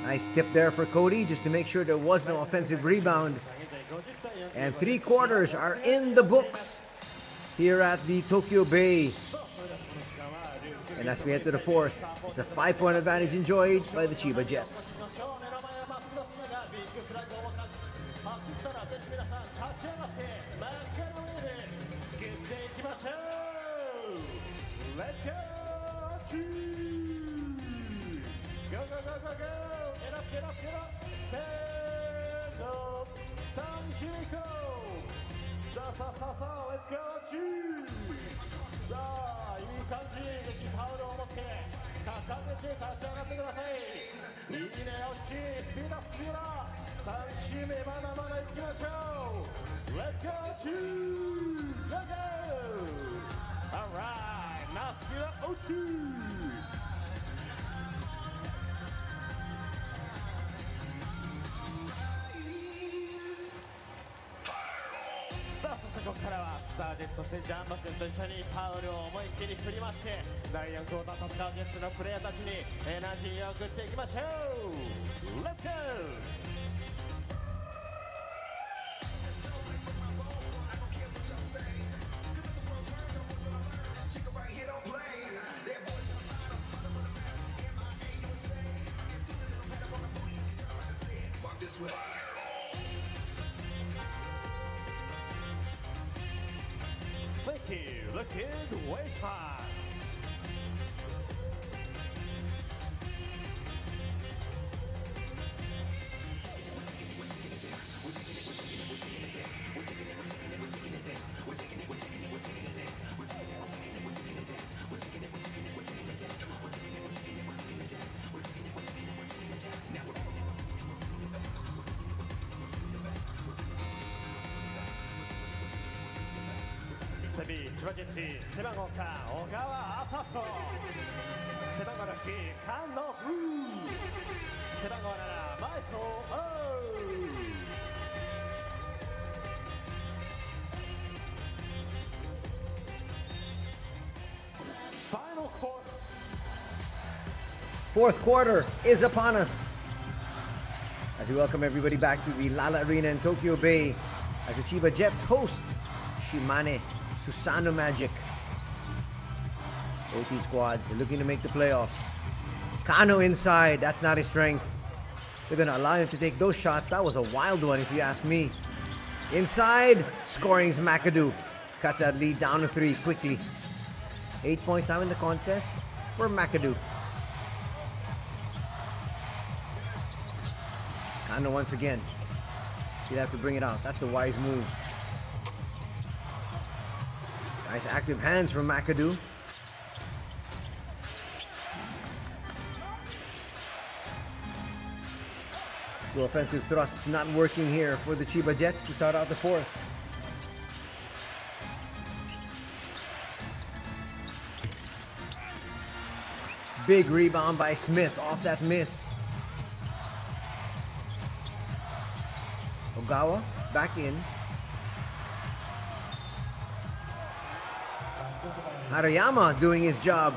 Nice tip there for Cody just to make sure there was no offensive rebound. And 3 quarters are in the books here at the Tokyo Bay. And as we head to the 4th, it's a 5-point advantage enjoyed by the Chiba Jets. Let's go! Go, go, go, go, go! Get up, get up, get up! Stand up! Sanshiko! Sa, let's go! Choo! Sa, いい感じでタオルを持って掲げて立ち上がってください。いいね、おっちスピードアップスピードアップ3周目まだまだ行きましょう Let's go! Choo! Go, go! Alright! Now speed up, O2! さあそしてここからはスタージェッツそしてジャンボ君と一緒にタオルを思いっきり振りまして第4クォーター戦うジェッツのプレイヤーたちにエナジーを送っていきましょう Let's go! Thank you, the kid wait time.セビ千葉ジェッツ背番号3小川麻子背番号6菅野ブー背番号7マイコーFinal quarter. 4th quarter is upon us. As we welcome everybody back to the Lala Arena in Tokyo Bay as the Chiba Jets host Shimane SUSANOO Magic. OT squads looking to make the playoffs. Kano inside, that's not his strength. They're going to allow him to take those shots. That was a wild one if you ask me. Inside, scoring's McAdoo. Cuts that lead down to 3 quickly. 8 points now in the contest for McAdoo. Kano once again. He'll have to bring it out. That's the wise move. Nice active hands from McAdoo. The offensive thrusts not working here for the Chiba Jets to start out the fourth. Big rebound by Smith off that miss. Ogawa back in. Harayama doing his job.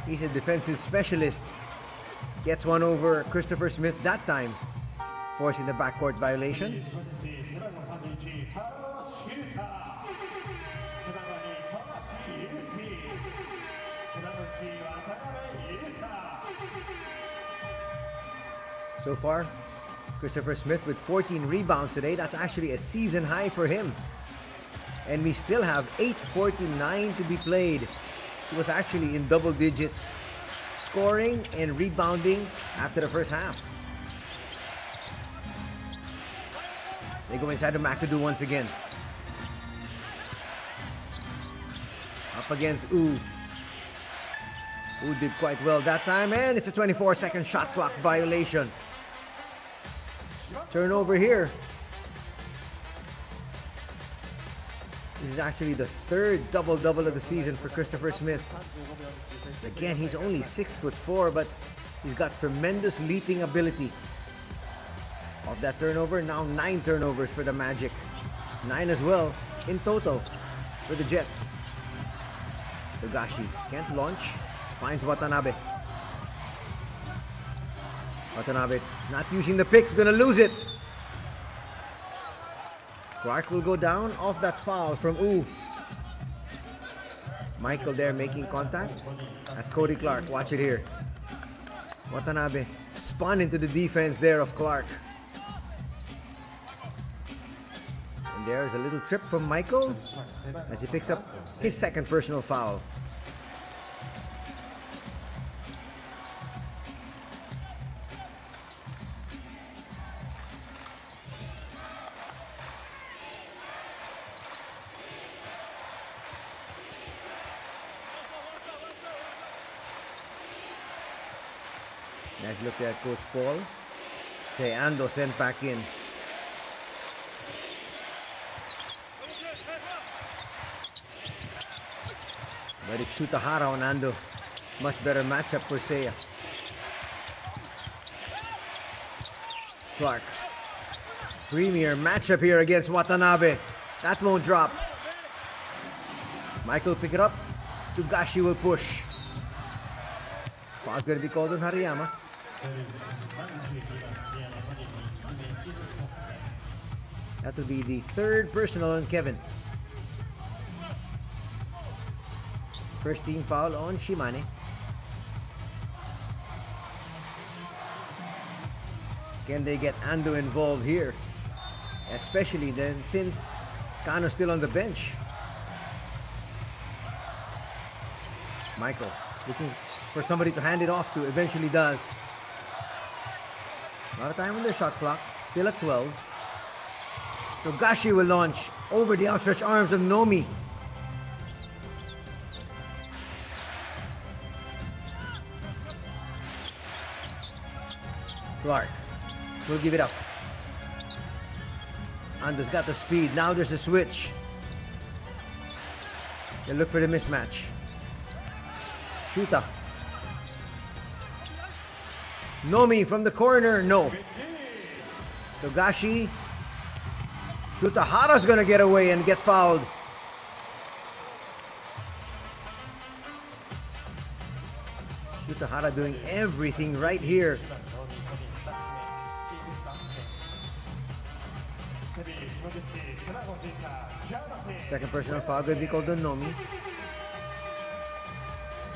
He's a defensive specialist. Gets one over Christopher Smith that time, forcing the backcourt violation. So far, Christopher Smith with 14 rebounds today. That's actually a season high for him. And we still have 8:49 to be played. He was actually in double digits, scoring and rebounding after the first half. They go inside to McAdoo once again. Up against Wu. Wu did quite well that time, and it's a 24-second shot clock violation. Turnover here. This is actually the third double-double of the season for Christopher Smith. Again, he's only 6'4", but he's got tremendous leaping ability. Of that turnover, now 9 turnovers for the Magic. 9 as well in total for the Jets. Togashi can't launch. Finds Watanabe. Watanabe not using the picks, gonna lose it. Clark will go down off that foul from Wu. Michael there making contact. That's Cody Clark. Watch it here. Watanabe spun into the defense there of Clark. And there's a little trip from Michael as he picks up his second personal foul. Nice look there at Coach Paul. Say Ando sent back in. But it's Shutahara on Ando. Much better matchup for Seiya. Clark. Premier matchup here against Watanabe. That won't drop. Michael pick it up. Togashi will push. Foul's going to be called on Harayama. That will be the third personal on Kevin. First team foul on Shimane. Can they get Ando involved here? Especially then since Kano's still on the bench. Michael looking for somebody to hand it off to, eventually does. A lot of time on the shot clock, still at 12. Togashi will launch over the outstretched arms of Nomi. Clark will give it up. Ando's got the speed. Now there's a switch. They look for the mismatch. Shuta. Nomi from the corner. No. Togashi. Shutahara's gonna get away and get fouled. Shutahara doing everything right here. Second personal foul going to be called on Nomi.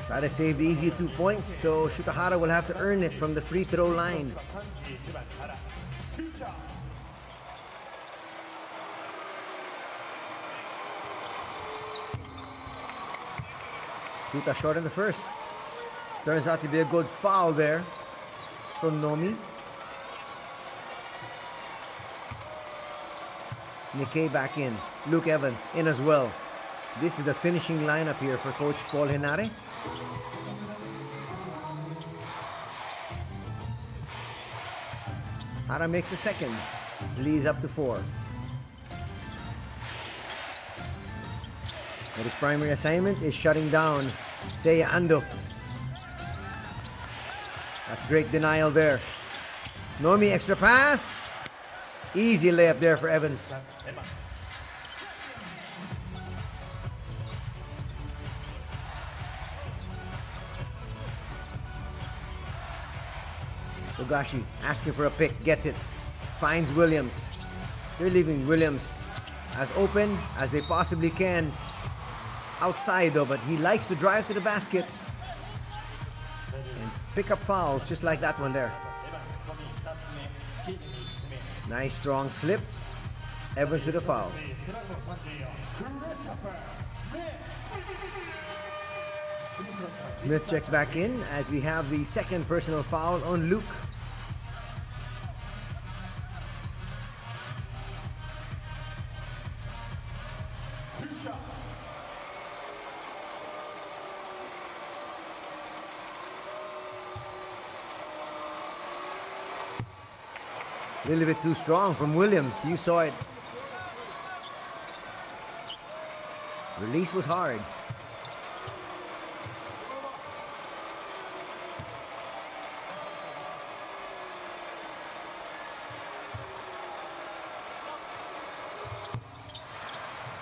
Try to save the easy 2 points, so Shutahara will have to earn it from the free throw line. Shoot a shot in the first. Turns out to be a good foul there from Nomi. Nikkei back in. Luke Evans in as well. This is the finishing lineup here for Coach Paul Henare. Hara makes the second. Leads up to 4. And his primary assignment is shutting down Seiya Ando. That's great denial there. Nomi extra pass. Easy layup there for Evans. Togashi asking for a pick, gets it. Finds Williams. They're leaving Williams as open as they possibly can. Outside though, but he likes to drive to the basket and pick up fouls just like that one there. Nice strong slip. Evans with a foul. Smith checks back in as we have the second personal foul on Luke. A little bit too strong from Williams. You saw it. Release was hard.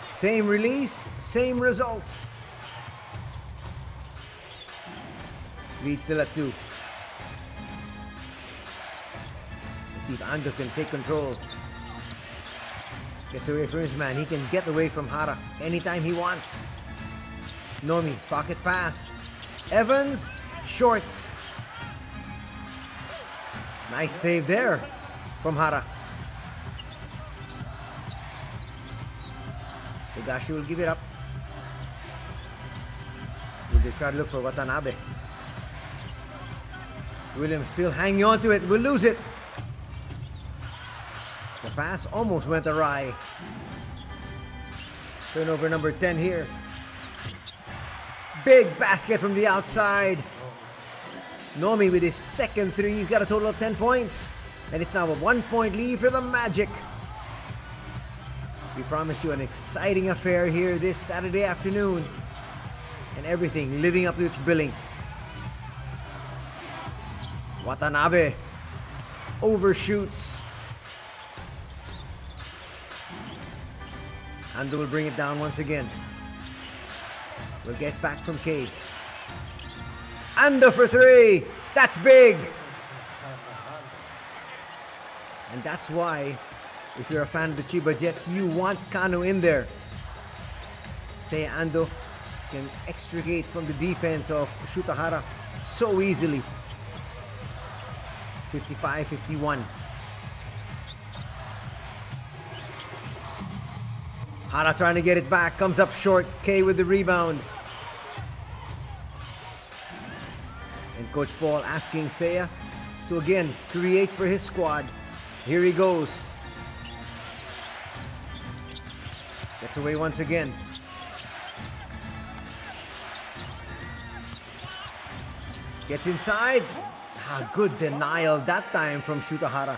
Same release, same result. Lead still at 2. Let's see if Ando can take control. Gets away from his man. He can get away from Hara anytime he wants. Nomi, pocket pass. Evans, short. Nice save there from Hara. Togashi will give it up. Will they try to look for Watanabe? Williams still hanging on to it. Will lose it. The pass almost went awry. Turnover number 10 here. Big basket from the outside. Nomi with his second 3. He's got a total of 10 points. And it's now a 1-point lead for the Magic. We promise you an exciting affair here this Saturday afternoon. And everything living up to its billing. Watanabe overshoots. Ando will bring it down once again. We'll get back from K. Ando for 3. That's big. And that's why, if you're a fan of the Chiba Jets, you want Kano in there. Seiya Ando can extricate from the defense of Shutahara so easily. 55-51. Hara trying to get it back. Comes up short. K with the rebound. And Coach Paul asking Seiya to again create for his squad. Here he goes. Gets away once again. Gets inside. Good denial that time from Shutahara.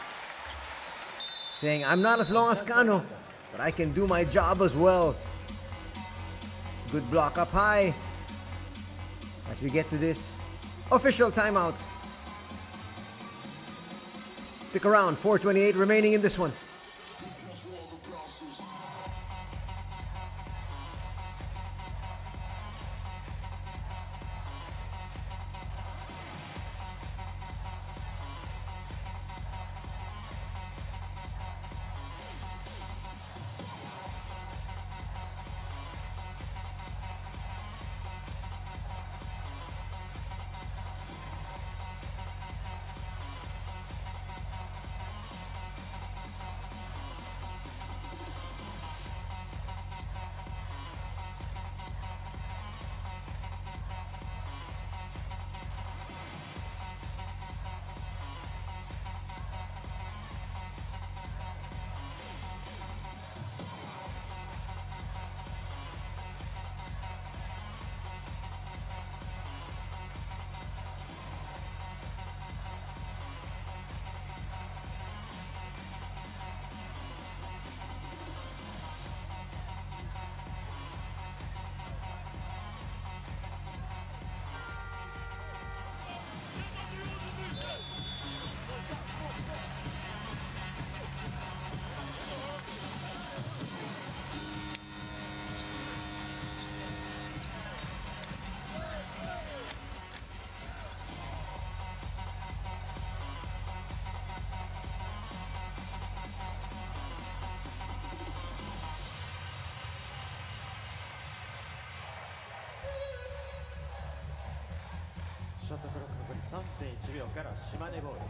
Saying, I'm not as long as Kano, but I can do my job as well. Good block up high. As we get to this official timeout. Stick around, 4:28 remaining in this one. ショットクロック残り 3.1 秒から島根ボール。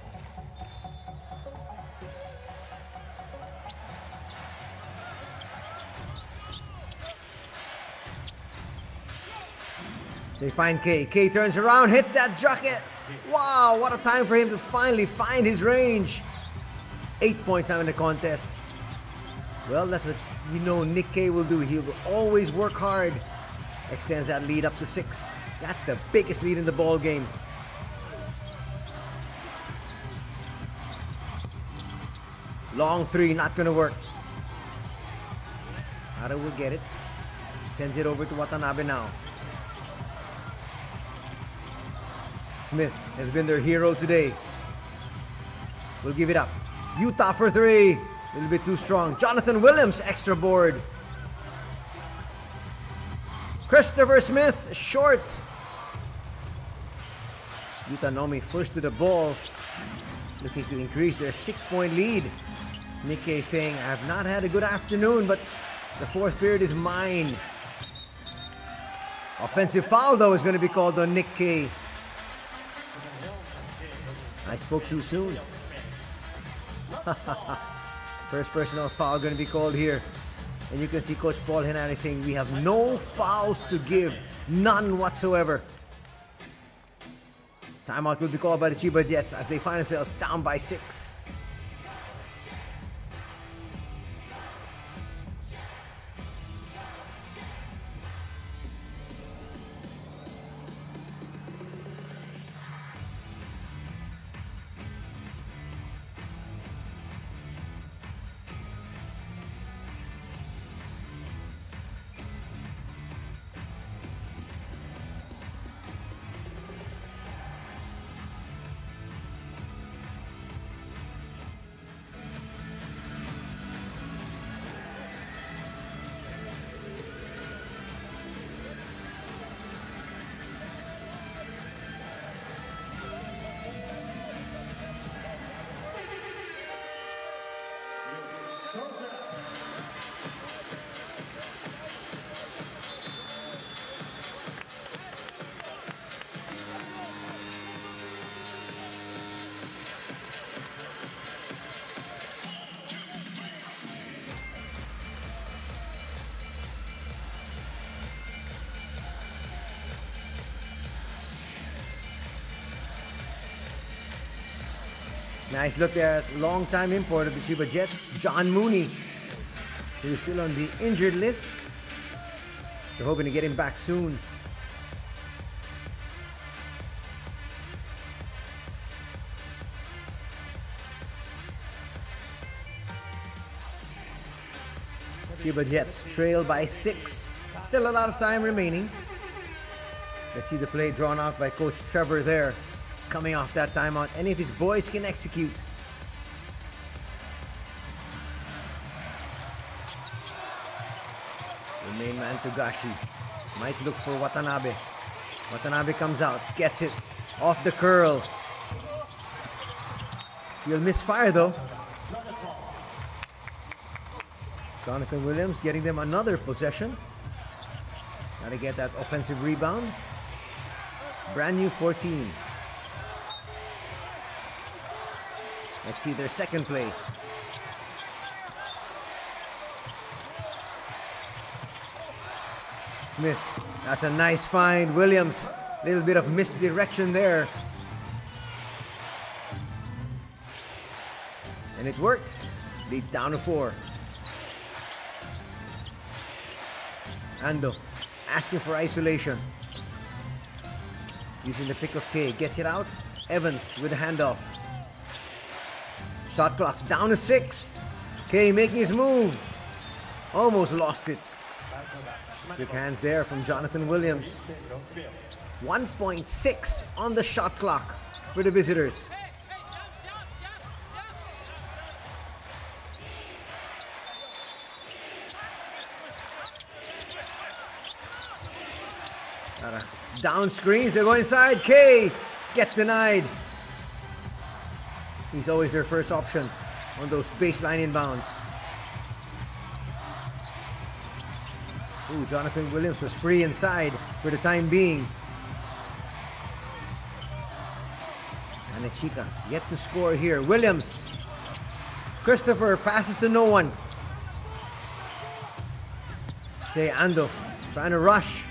They find K. K turns around, hits that jacket. Wow, what a time for him to finally find his range. 8 points now in the contest. Well, that's what you know Nick K will do. He will always work hard. Extends that lead up to 6. That's the biggest lead in the ball game. Long 3, not gonna work. Hara will get it. Sends it over to Watanabe now. Smith has been their hero today. Will give it up. Utah for 3. A little bit too strong. Jonathan Williams, extra board. Christopher Smith, short. Utah Nomi first to the ball. Looking to increase their 6-point lead. Nikkei saying, I have not had a good afternoon, but the 4th period is mine. Offensive foul, though, is going to be called on Nikkei. I spoke too soon. First personal foul going to be called here. And you can see Coach Paul Henare saying, we have no fouls to give. None whatsoever. Timeout will be called by the Chiba Jets as they find themselves down by 6. Nice look there at long-time import of the Chiba Jets, John Mooney, who's still on the injured list. They're hoping to get him back soon. Chiba Jets trail by 6. Still a lot of time remaining. Let's see the play drawn out by Coach Trevor there. Coming off that timeout, any of his boys can execute. The main man Togashi might look for Watanabe. Watanabe comes out, gets it off the curl. He'll misfire though. Jonathan Williams getting them another possession. Gotta get that offensive rebound. Brand new 14. Let's see their second play. Smith, that's a nice find. Williams, little bit of misdirection there. And it worked. Leads down to 4. Ando, asking for isolation. Using the pick of K, gets it out. Evans with a handoff. Shot clock's down to 6. K making his move. Almost lost it. Quick hands there from Jonathan Williams. 1.6 on the shot clock for the visitors. Down screens, they go inside. K gets denied. He's always their first option on those baseline inbounds. Ooh, Jonathan Williams was free inside for the time being. Mexica yet to score here. Williams. Christopher passes to no one. Say Ando trying to rush.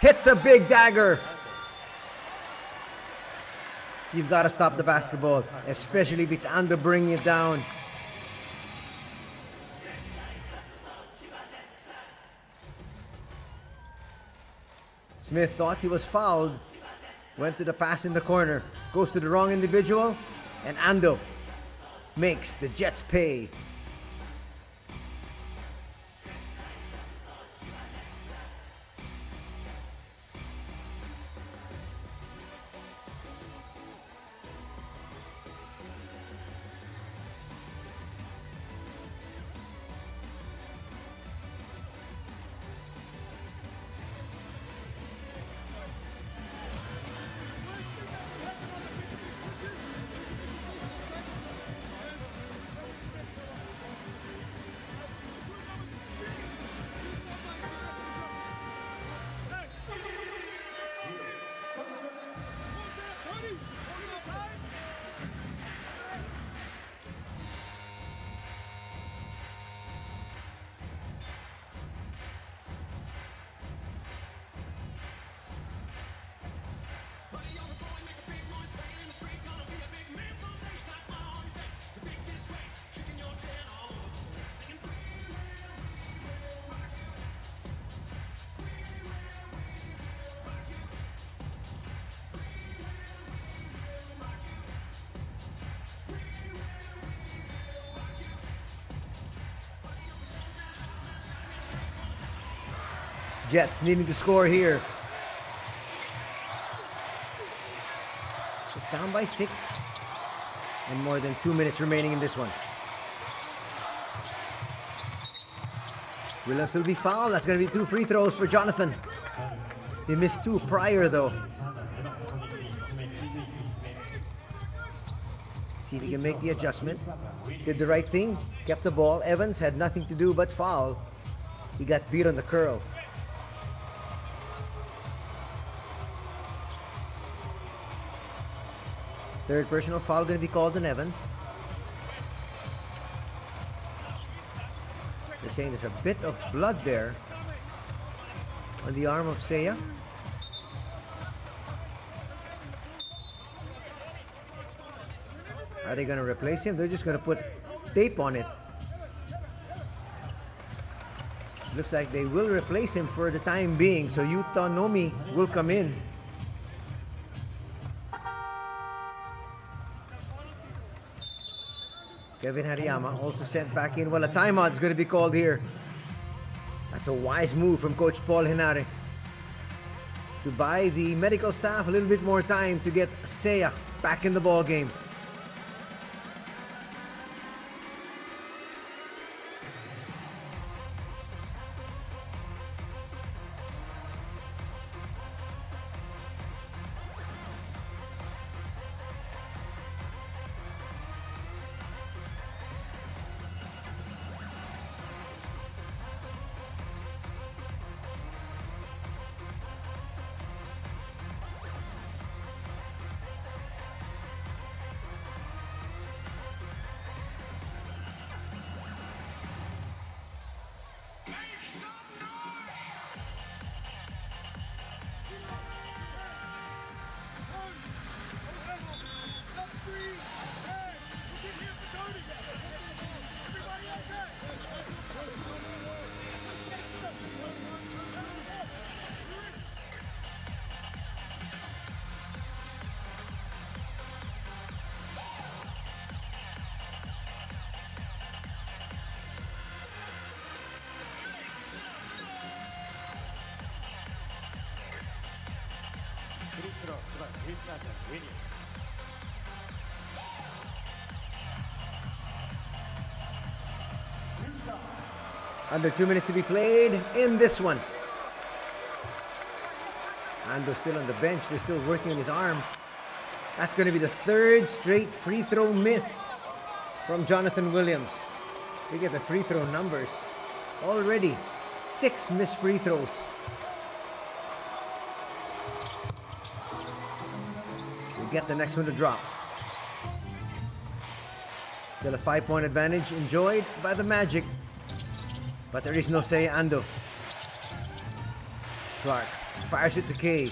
Hits a big dagger. You've got to stop the basketball, especially if it's Ando bringing it down. Smith thought he was fouled. Went to the pass in the corner. Goes to the wrong individual. And Ando makes the Jets pay. Jets needing to score here. Just down by 6. And more than 2 minutes remaining in this one. Williams will be fouled. That's going to be 2 free throws for Jonathan. He missed 2 prior though. See if he can make the adjustment. Did the right thing. Kept the ball. Evans had nothing to do but foul. He got beat on the curl. Third personal foul going to be called on Evans. They're saying there's a bit of blood there on the arm of Seiya. Are they going to replace him? They're just going to put tape on it. Looks like they will replace him for the time being. So Yuta Nomi will come in. Kevin Hariyama also sent back in. Well, a timeout is going to be called here. That's a wise move from Coach Paul Henare to buy the medical staff a little bit more time to get Seiya back in the ball game. Under 2 minutes to be played in this one. Ando still on the bench. They're still working on his arm. That's going to be the 3rd straight free throw miss from Jonathan Williams. Look at the free throw numbers. Already 6 missed free throws. get the next one to drop. Still a 5-point advantage enjoyed by the Magic. But there is no Seiya Ando. Clark fires it to K.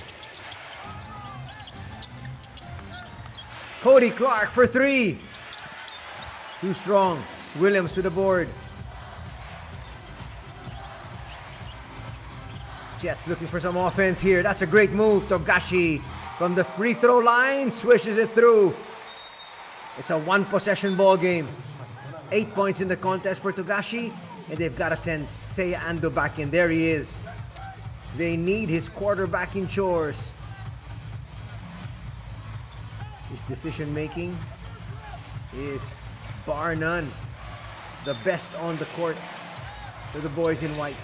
Cody Clark for 3. Too strong. Williams to the board. Jets looking for some offense here. That's a great move. Togashi from the free throw line swishes it through. It's a 1-possession ball game. 8 points in the contest for Togashi, and they've got to send Seiya Ando back in. There he is. They need his quarterbacking chores. His decision making is bar none the best on the court for the boys in white.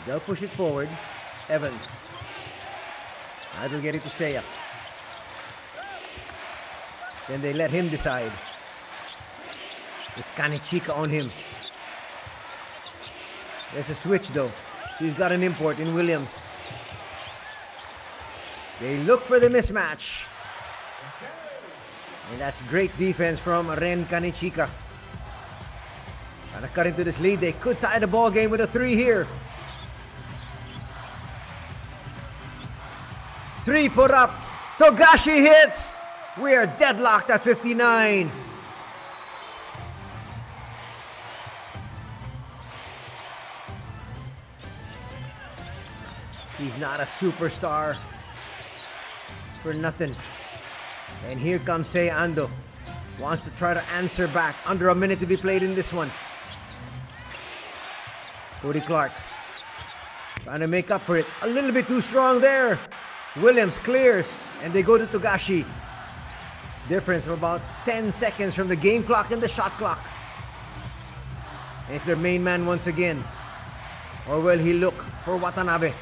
They'll push it forward. Evans. That'll get it to Seiya. Then they let him decide. It's Kanichika on him. There's a switch though. So he's got an import in Williams. They look for the mismatch. And that's great defense from Ren Kanichika. Trying to cut into this lead. They could tie the ball game with a 3 here. 3 put up. Togashi hits. We are deadlocked at 59. He's not a superstar for nothing. And here comes Seiya Ando. Wants to try to answer back. Under a minute to be played in this one. Cody Clark trying to make up for it. A little bit too strong there. Williams clears, and they go to Togashi. Difference of about 10 seconds from the game clock and the shot clock. And it's their main man once again. Or will he look for Watanabe?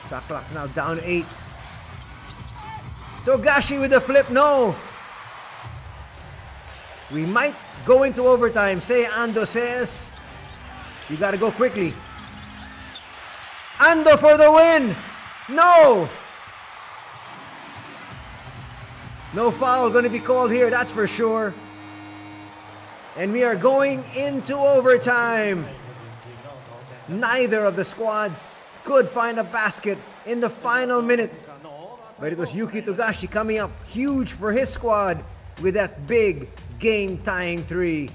Shot clock's now down 8. Togashi with the flip, no! We might go into overtime. Seiya Ando says, you gotta go quickly. Ando for the win! No! No foul gonna be called here, that's for sure. And we are going into overtime. Neither of the squads could find a basket in the final minute. But it was Yuki Togashi coming up huge for his squad with that big game-tying 3.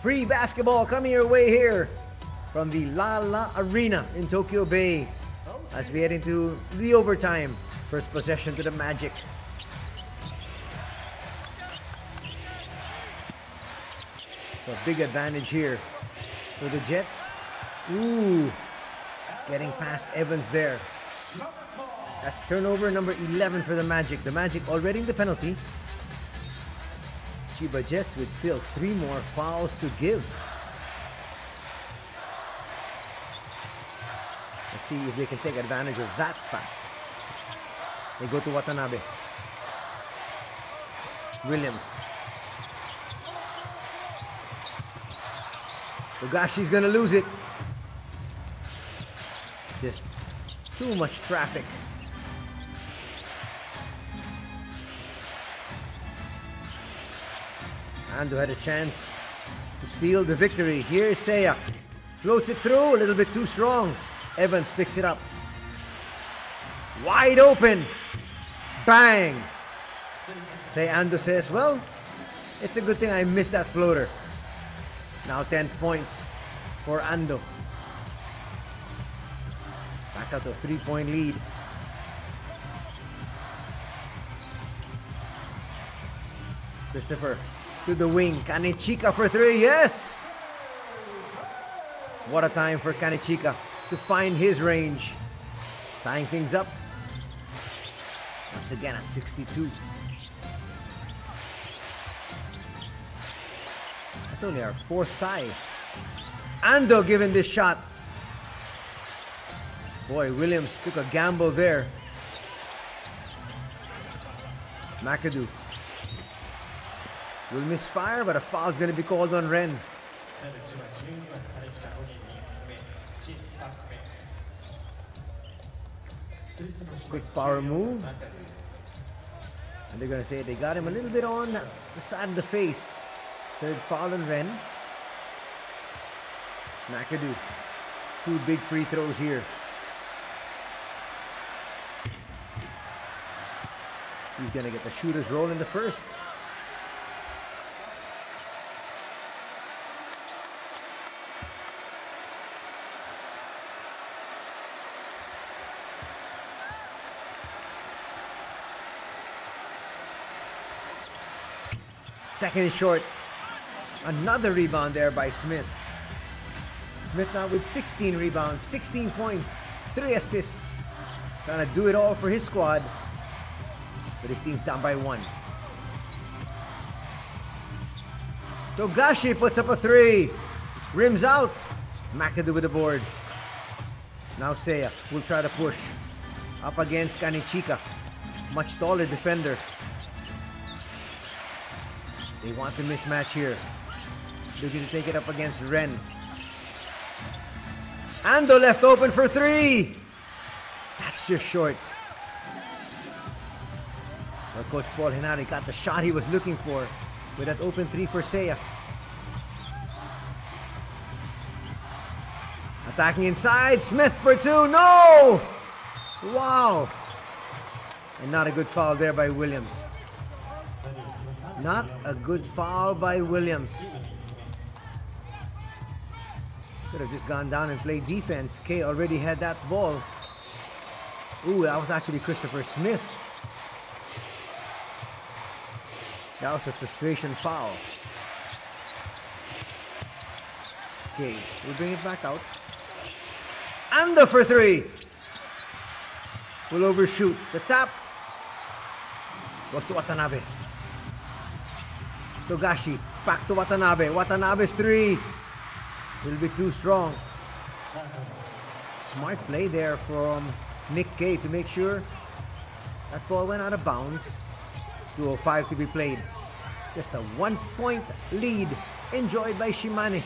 Free basketball coming your way here from the La Arena in Tokyo Bay as we head into the overtime. First possession to the Magic. So big advantage here for the Jets. Ooh, getting past Evans there. That's turnover number 11 for the Magic. The Magic already in the penalty. Chiba Jets with still 3 more fouls to give. Let's see if they can take advantage of that fact. They go to Watanabe. Williams. Togashi's gonna lose it. Just too much traffic. Ando had a chance to steal the victory. Here's Seiya. Floats it through, a little bit too strong. Evans picks it up. Wide open. Bang. Ando says, well, it's a good thing I missed that floater. Now 10 points for Ando. Back out to a 3-point lead. Christopher to the wing. Kanechika for 3. Yes! What a time for Kanechika to find his range. Tying things up. Once again at 62. That's only our 4th tie. Ando giving this shot. Boy, Williams took a gamble there. McAdoo will misfire, but a foul is going to be called on Ren. Quick power move. And they're going to say they got him a little bit on the side of the face. 3rd foul on Ren. McAdoo. 2 big free throws here. He's going to get the shooter's roll in the first. Second is short. Another rebound there by Smith. Smith now with 16 rebounds, 16 points, 3 assists. Trying to do it all for his squad. But his team's down by 1. Togashi puts up a 3. Rims out. McAdoo with the board. Now Seiya will try to push. Up against Kanechika. Much taller defender. They want the mismatch here. They're going to take it up against Ren. Ando left open for 3. That's just short. Well, Coach Paul Henare got the shot he was looking for with that open 3 for Seiya. Attacking inside. Smith for 2. No! Wow. And not a good foul there by Williams. Not a good foul by Williams. Could have just gone down and played defense. Kay already had that ball. Ooh, that was actually Christopher Smith. That was a frustration foul. Okay, we'll bring it back out. Ando for 3. Will overshoot. The tap goes to Watanabe. Togashi, back to Watanabe. Watanabe's 3. Will be too strong. Smart play there from Nick Kay to make sure that ball went out of bounds. 2:05 to be played. Just a 1-point lead enjoyed by Shimane.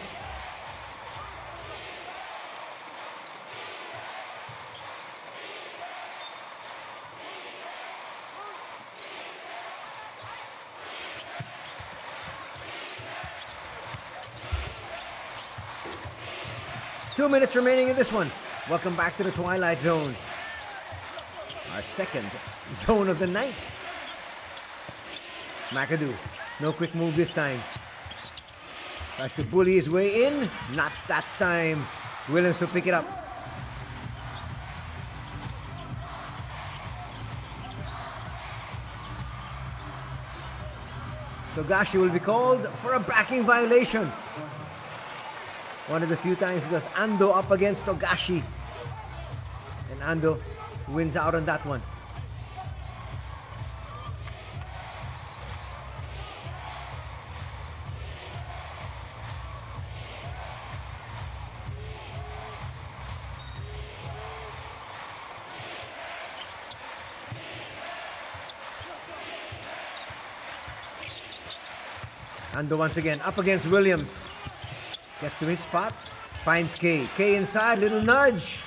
Two minutes remaining in this one. Welcome back to the Twilight Zone. Our second zone of the night. McAdoo, no quick move this time. Tries to bully his way in. Not that time. Williams will pick it up. Togashi will be called for a backing violation. One of the few times it was Ando up against Togashi. And Ando wins out on that one. Ando once again up against Williams. Gets to his spot. Finds K. K inside. Little nudge.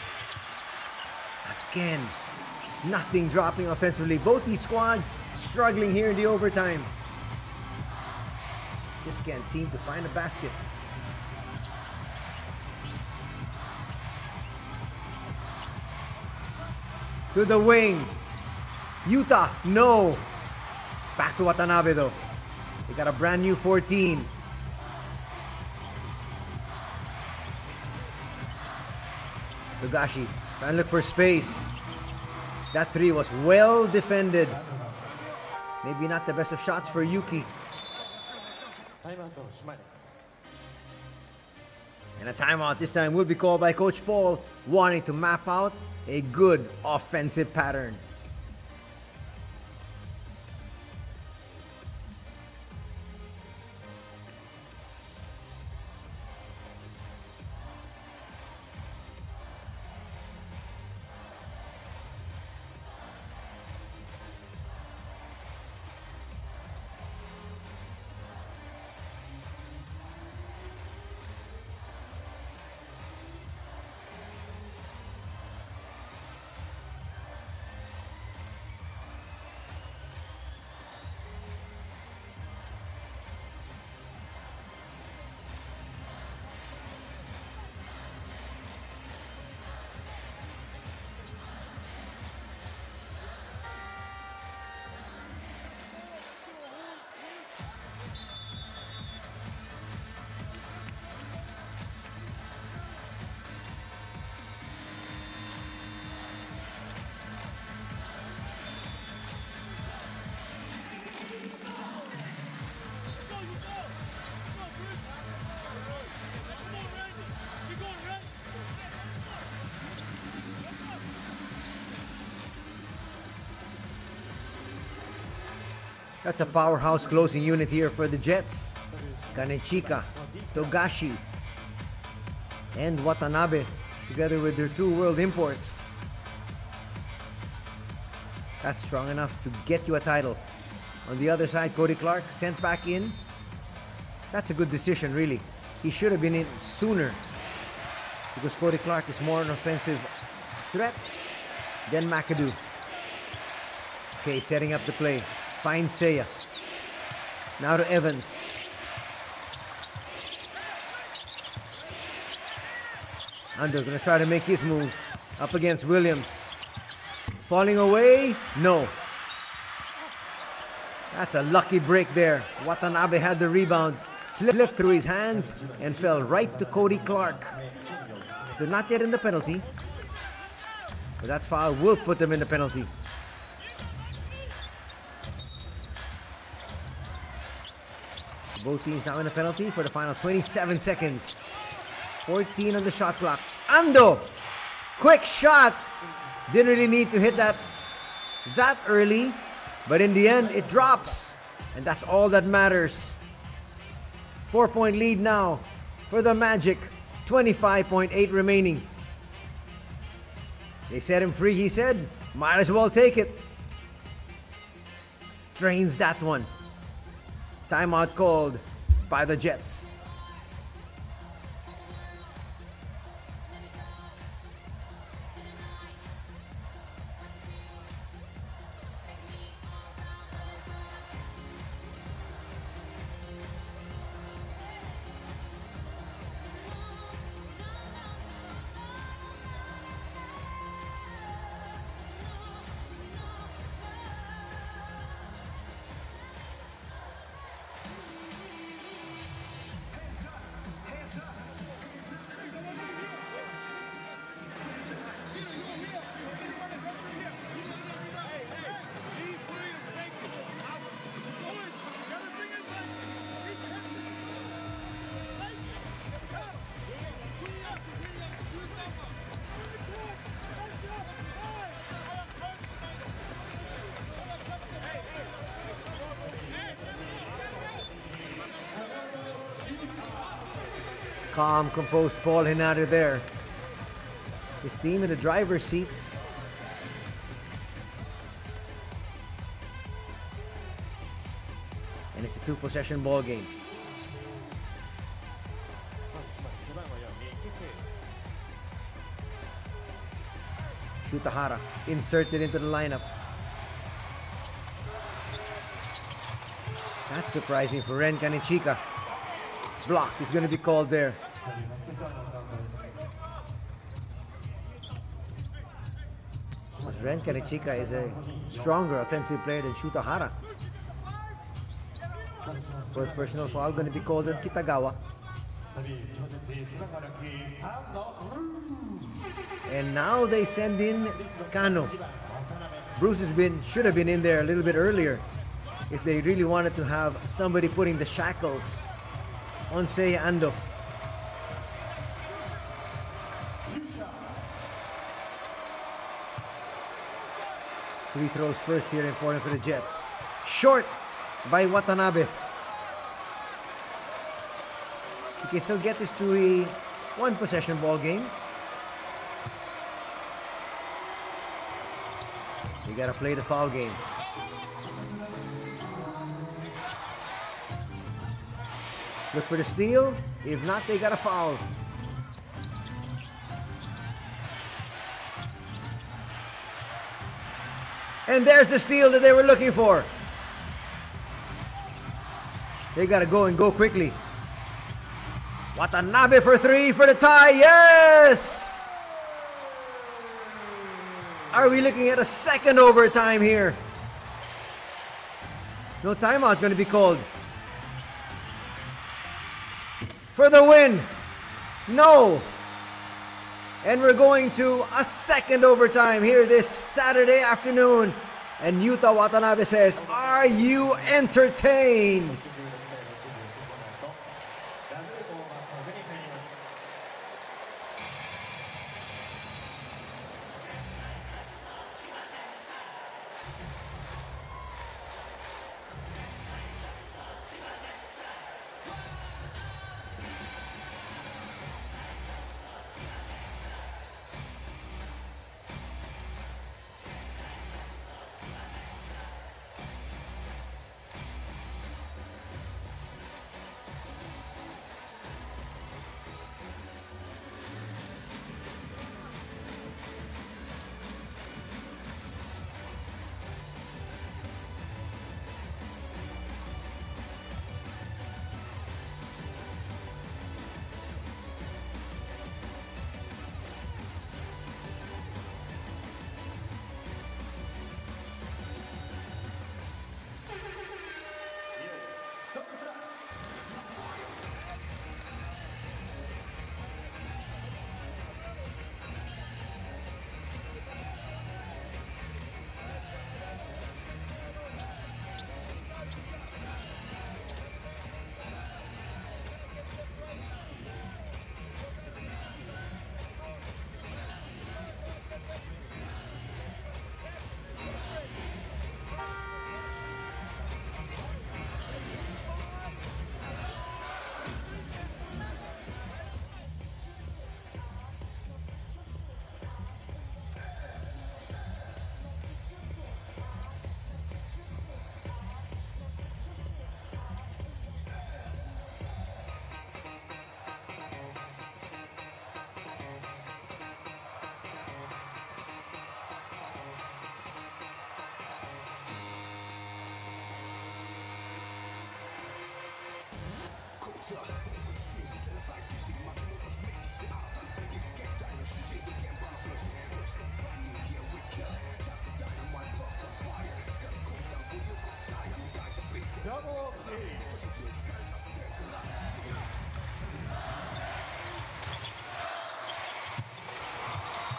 Again. Nothing dropping offensively. Both these squads struggling here in the overtime. Just can't seem to find a basket. To the wing. Yuta. No. Back to Watanabe though. They got a brand new 14. Togashi trying to look for space. That three was well defended. Maybe not the best of shots for Yuki. And a timeout this time will be called by Coach Paul, wanting to map out a good offensive pattern. That's a powerhouse closing unit here for the Jets. Kanechika, Togashi, and Watanabe, together with their two world imports. That's strong enough to get you a title. On the other side, Cody Clark sent back in. That's a good decision, really. He should have been in sooner, because Cody Clark is more an offensive threat than McAdoo. Okay, setting up the play. Finds Seiya. Now to Evans. Ando gonna try to make his move. Up against Williams. Falling away? No. That's a lucky break there. Watanabe had the rebound. Slipped through his hands and fell right to Cody Clark. They're not yet in the penalty, but that foul will put them in the penalty. Both teams now in the penalty for the final 27 seconds. 14 on the shot clock. Ando! Quick shot! Didn't really need to hit that early, but in the end, it drops. And that's all that matters. 4-point lead now for the Magic. 25.8 remaining. They set him free, he said. Might as well take it. Drains that one. Timeout called by the Jets. Calm, composed Paul Henare there. His team in the driver's seat. And it's a 2-possession ball game. Shutahara inserted into the lineup. That's surprising for Ren Kanichika. Block is going to be called there. But Ren Kanichika is a stronger offensive player than Shutahara. Fourth personal foul going to be called on Kitagawa. And now they send in Kano. Bruce should have been in there a little bit earlier if they really wanted to have somebody putting the shackles on Seiya Ando. Free throws first here, important for the Jets. Short by Watanabe. You can still get this to a 1-possession ball game. You gotta play the foul game. Look for the steal. If not, they got a foul. And there's the steal that they were looking for. They gotta go and go quickly. Watanabe for 3 for the tie. Yes! Are we looking at a second overtime here? No timeout going to be called. For the win. No. And we're going to a second overtime here this Saturday afternoon. And Yuta Watanabe says, are you entertained?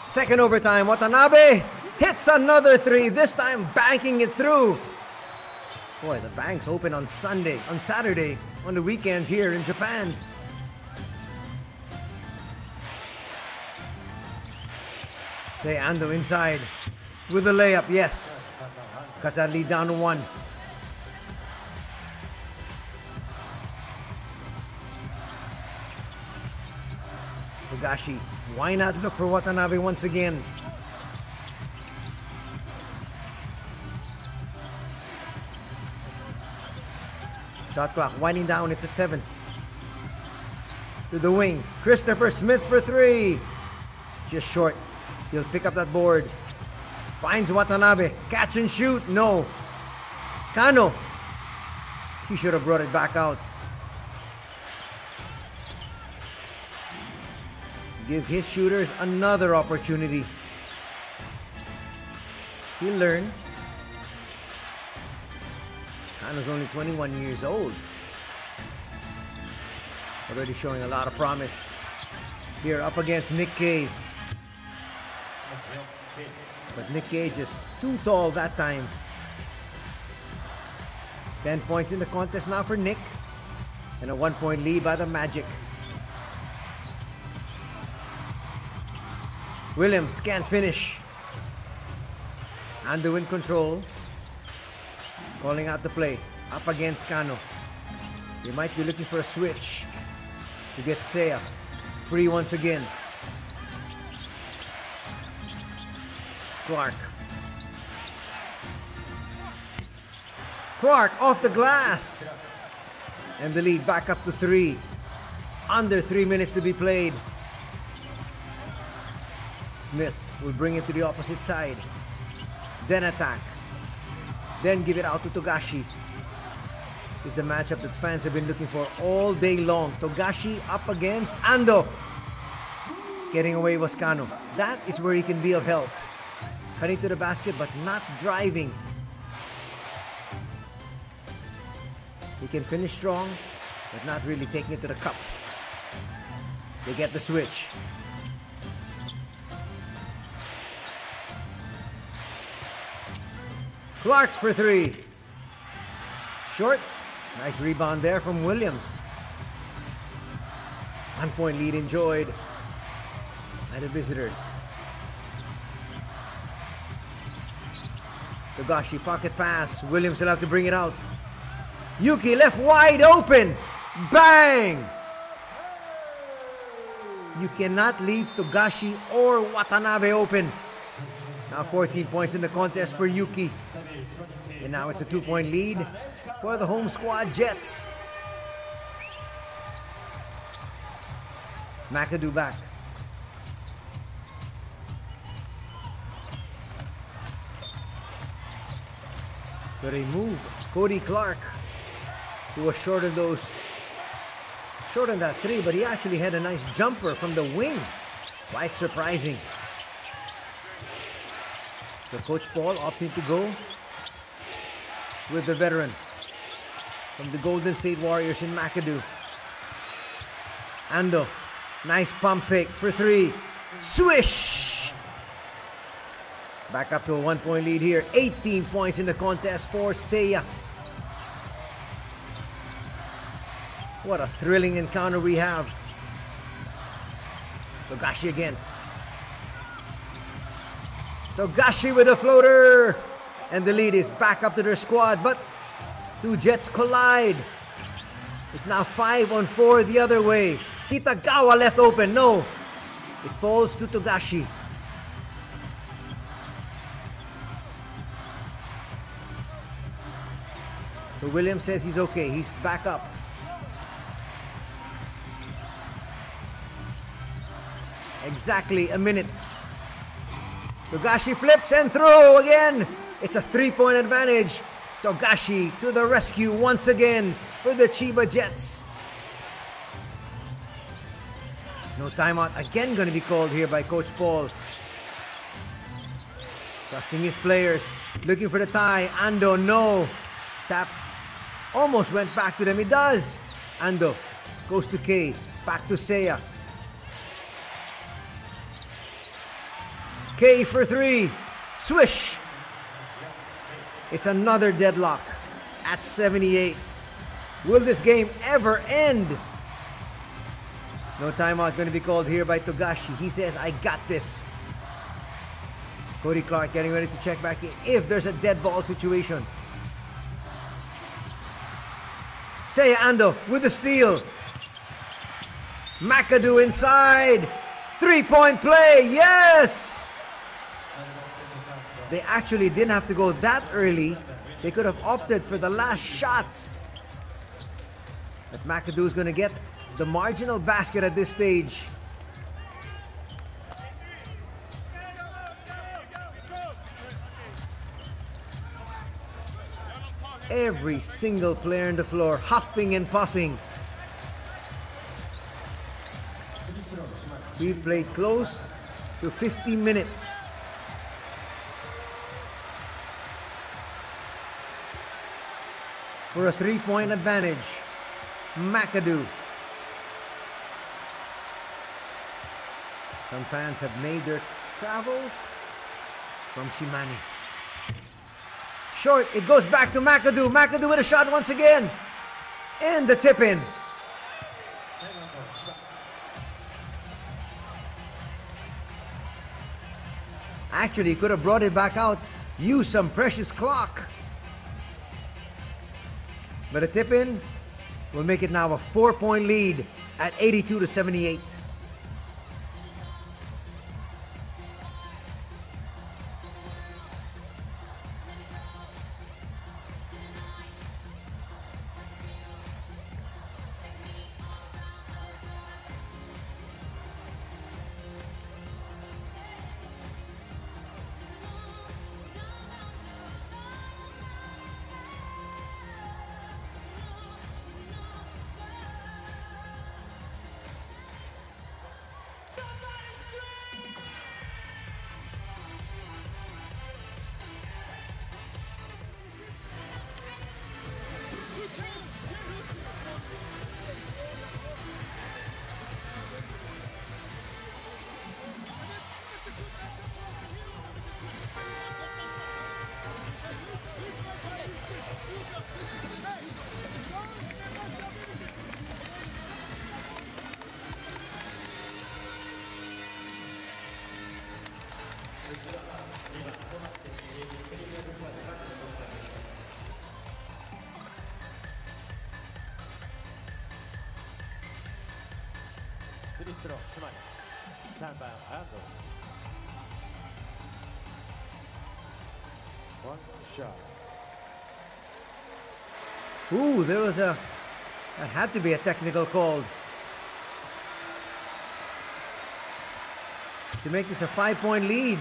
Second overtime, Watanabe hits another 3, this time banking it through. Boy, the bank's open on Saturday, on the weekends here in Japan. Seiya Ando inside with the layup, yes. Cuts that lead down to 1. Togashi, why not look for Watanabe once again? Shot clock winding down, it's at 7. To the wing, Christopher Smith for 3. Just short. He'll pick up that board. Finds Watanabe. Catch and shoot. No. Kano. He should have brought it back out. Give his shooters another opportunity. He'll learn. Kano's only 21 years old. Already showing a lot of promise. Here up against Nick Kay. But Nick Kay just too tall that time. 10 points in the contest now for Nick. And a 1-point lead by the Magic. Williams can't finish. Ando in control. Calling out the play. Up against Kano. They might be looking for a switch to get Seiya free once again. Clark. Clark off the glass. And the lead back up to 3. Under 3 minutes to be played. Smith will bring it to the opposite side. Then attack. Then give it out to Togashi. This is the matchup that fans have been looking for all day long. Togashi up against Ando. Getting away was Kano. That is where he can be of help. Cutting to the basket but not driving. He can finish strong but not really taking it to the cup. They get the switch. Clark for 3. Short. Nice rebound there from Williams. 1-point lead enjoyed by the visitors. Togashi pocket pass. Williams will have to bring it out. Yuki left wide open. Bang! You cannot leave Togashi or Watanabe open. Now 14 points in the contest for Yuki. And now it's a 2-point lead for the home squad Jets. McAdoo back. So they move Cody Clark, who was short on that 3, but he actually had a nice jumper from the wing. Quite surprising. So Coach Paul opting to go with the veteran from the Golden State Warriors in McAdoo. Ando, nice pump fake for 3. Swish! Back up to a 1-point lead here. 18 points in the contest for Seiya. What a thrilling encounter we have. Togashi again. Togashi with a floater. And the lead is back up to their squad, but 2 Jets collide. It's now 5-on-4 the other way. Kitagawa left open. No. It falls to Togashi. So Williams says he's okay. He's back up. Exactly a minute. Togashi flips and throw again. It's a 3-point advantage. Togashi to the rescue once again for the Chiba Jets. No timeout again going to be called here by Coach Paul. Trusting his players. Looking for the tie. Ando, no. Tap almost went back to them. It does. Ando goes to K. Back to Seiya. K for 3. Swish. It's another deadlock at 78. Will this game ever end? No timeout going to be called here by Togashi. He says, I got this. Cody Clark getting ready to check back in if there's a dead ball situation. Seiya Ando with the steal. McAdoo inside. Three-point play, yes! They actually didn't have to go that early. They could have opted for the last shot. But McAdoo is going to get the marginal basket at this stage. Every single player on the floor huffing and puffing. We've played close to 50 minutes. For a three-point advantage, McAdoo. Some fans have made their travels from Shimane. Short, it goes back to McAdoo. McAdoo with a shot once again. And the tip-in. Actually, he could have brought it back out, used some precious clock. But a tip-in will make it now a 4-point lead at 82-78. One shot. Ooh, there was that had to be a technical call. To make this a 5-point lead.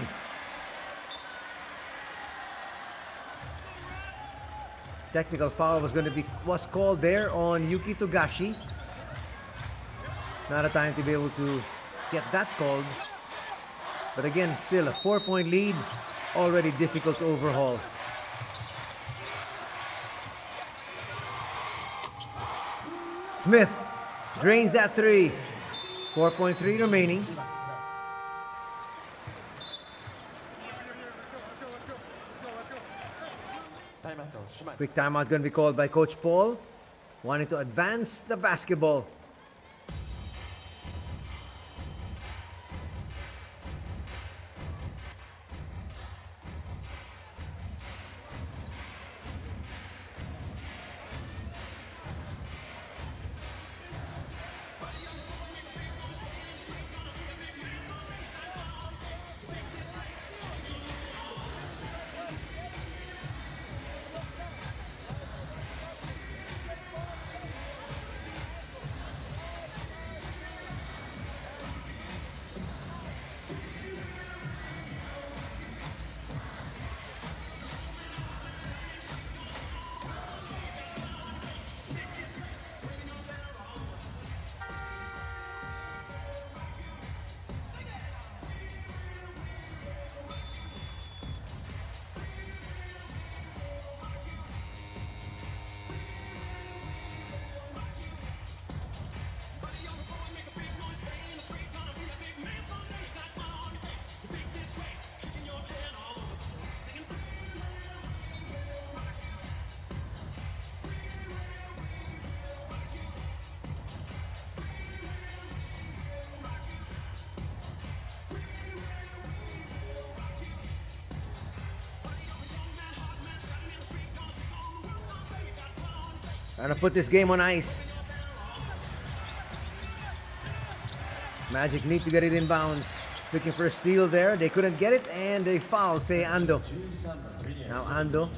Technical foul was called there on Yuki Togashi. Not a time to be able to get that called. But again, still a 4-point lead, already difficult to overhaul. Smith drains that three. 4.3 remaining. Quick timeout going to be called by Coach Paul, wanting to advance the basketball. Trying to put this game on ice. Magic need to get it in bounds. Looking for a steal there. They couldn't get it, and they foul, say Ando. Now Ando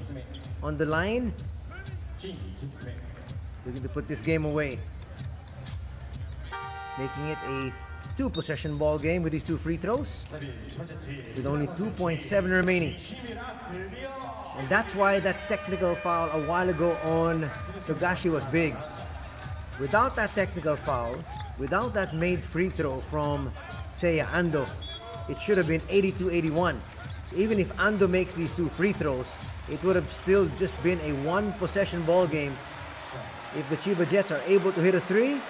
on the line. Looking to put this game away. Making it a 2-possession ball game with these 2 free throws. With only 2.7 remaining. And that's why that technical foul a while ago on Togashi was big. Without that technical foul, without that made free throw from Seiya Ando, it should have been 82-81. So even if Ando makes these 2 free throws, it would have still just been a 1-possession ball game. If the Chiba Jets are able to hit a 3,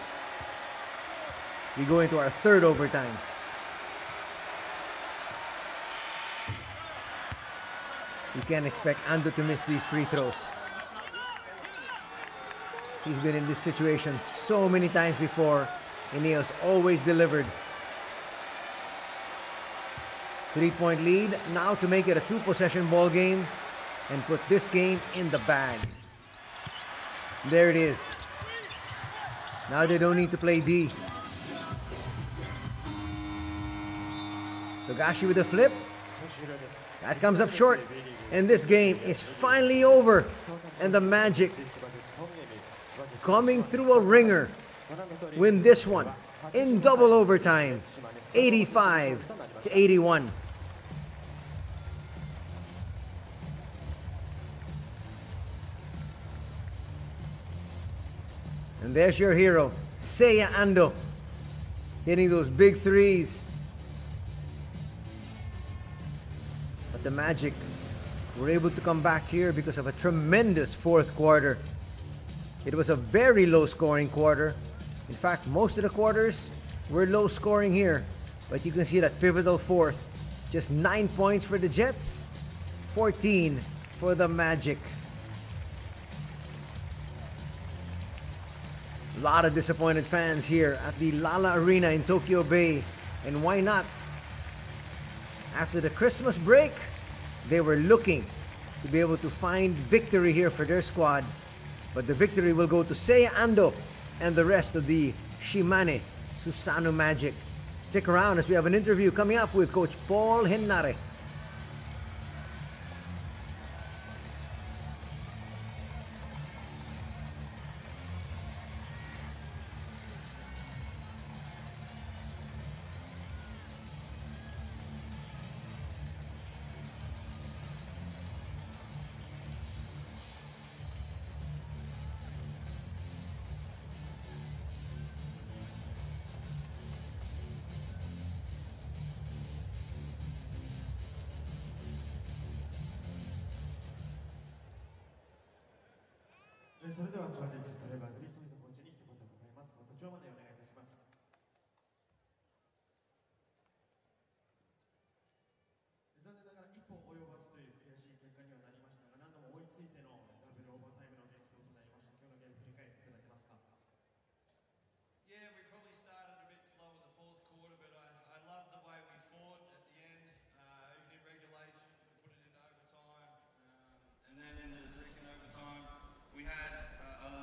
we go into our 3rd overtime. You can't expect Ando to miss these free throws. He's been in this situation so many times before, and he has always delivered. 3-point lead, now to make it a 2-possession ball game and put this game in the bag. There it is. Now they don't need to play D. Togashi with a flip. That comes up short. And this game is finally over. And the Magic, coming through a ringer, win this one in double overtime, 85-81. And there's your hero, Seiya Ando, hitting those big threes. But the Magic were able to come back here because of a tremendous 4th quarter. It was a very low-scoring quarter. In fact, most of the quarters were low-scoring here. But you can see that pivotal 4th. Just 9 points for the Jets, 14 for the Magic. A lot of disappointed fans here at the Lala Arena in Tokyo Bay. And why not? After the Christmas break, they were looking to be able to find victory here for their squad. But the victory will go to Seiya Ando and the rest of the Shimane Susanoo Magic. Stick around as we have an interview coming up with Coach Paul Henare. Yeah, we probably started a bit slow in the 4th quarter, but I love the way we fought at the end, even in regulation, we put it into overtime, and then in the 2nd overtime, we had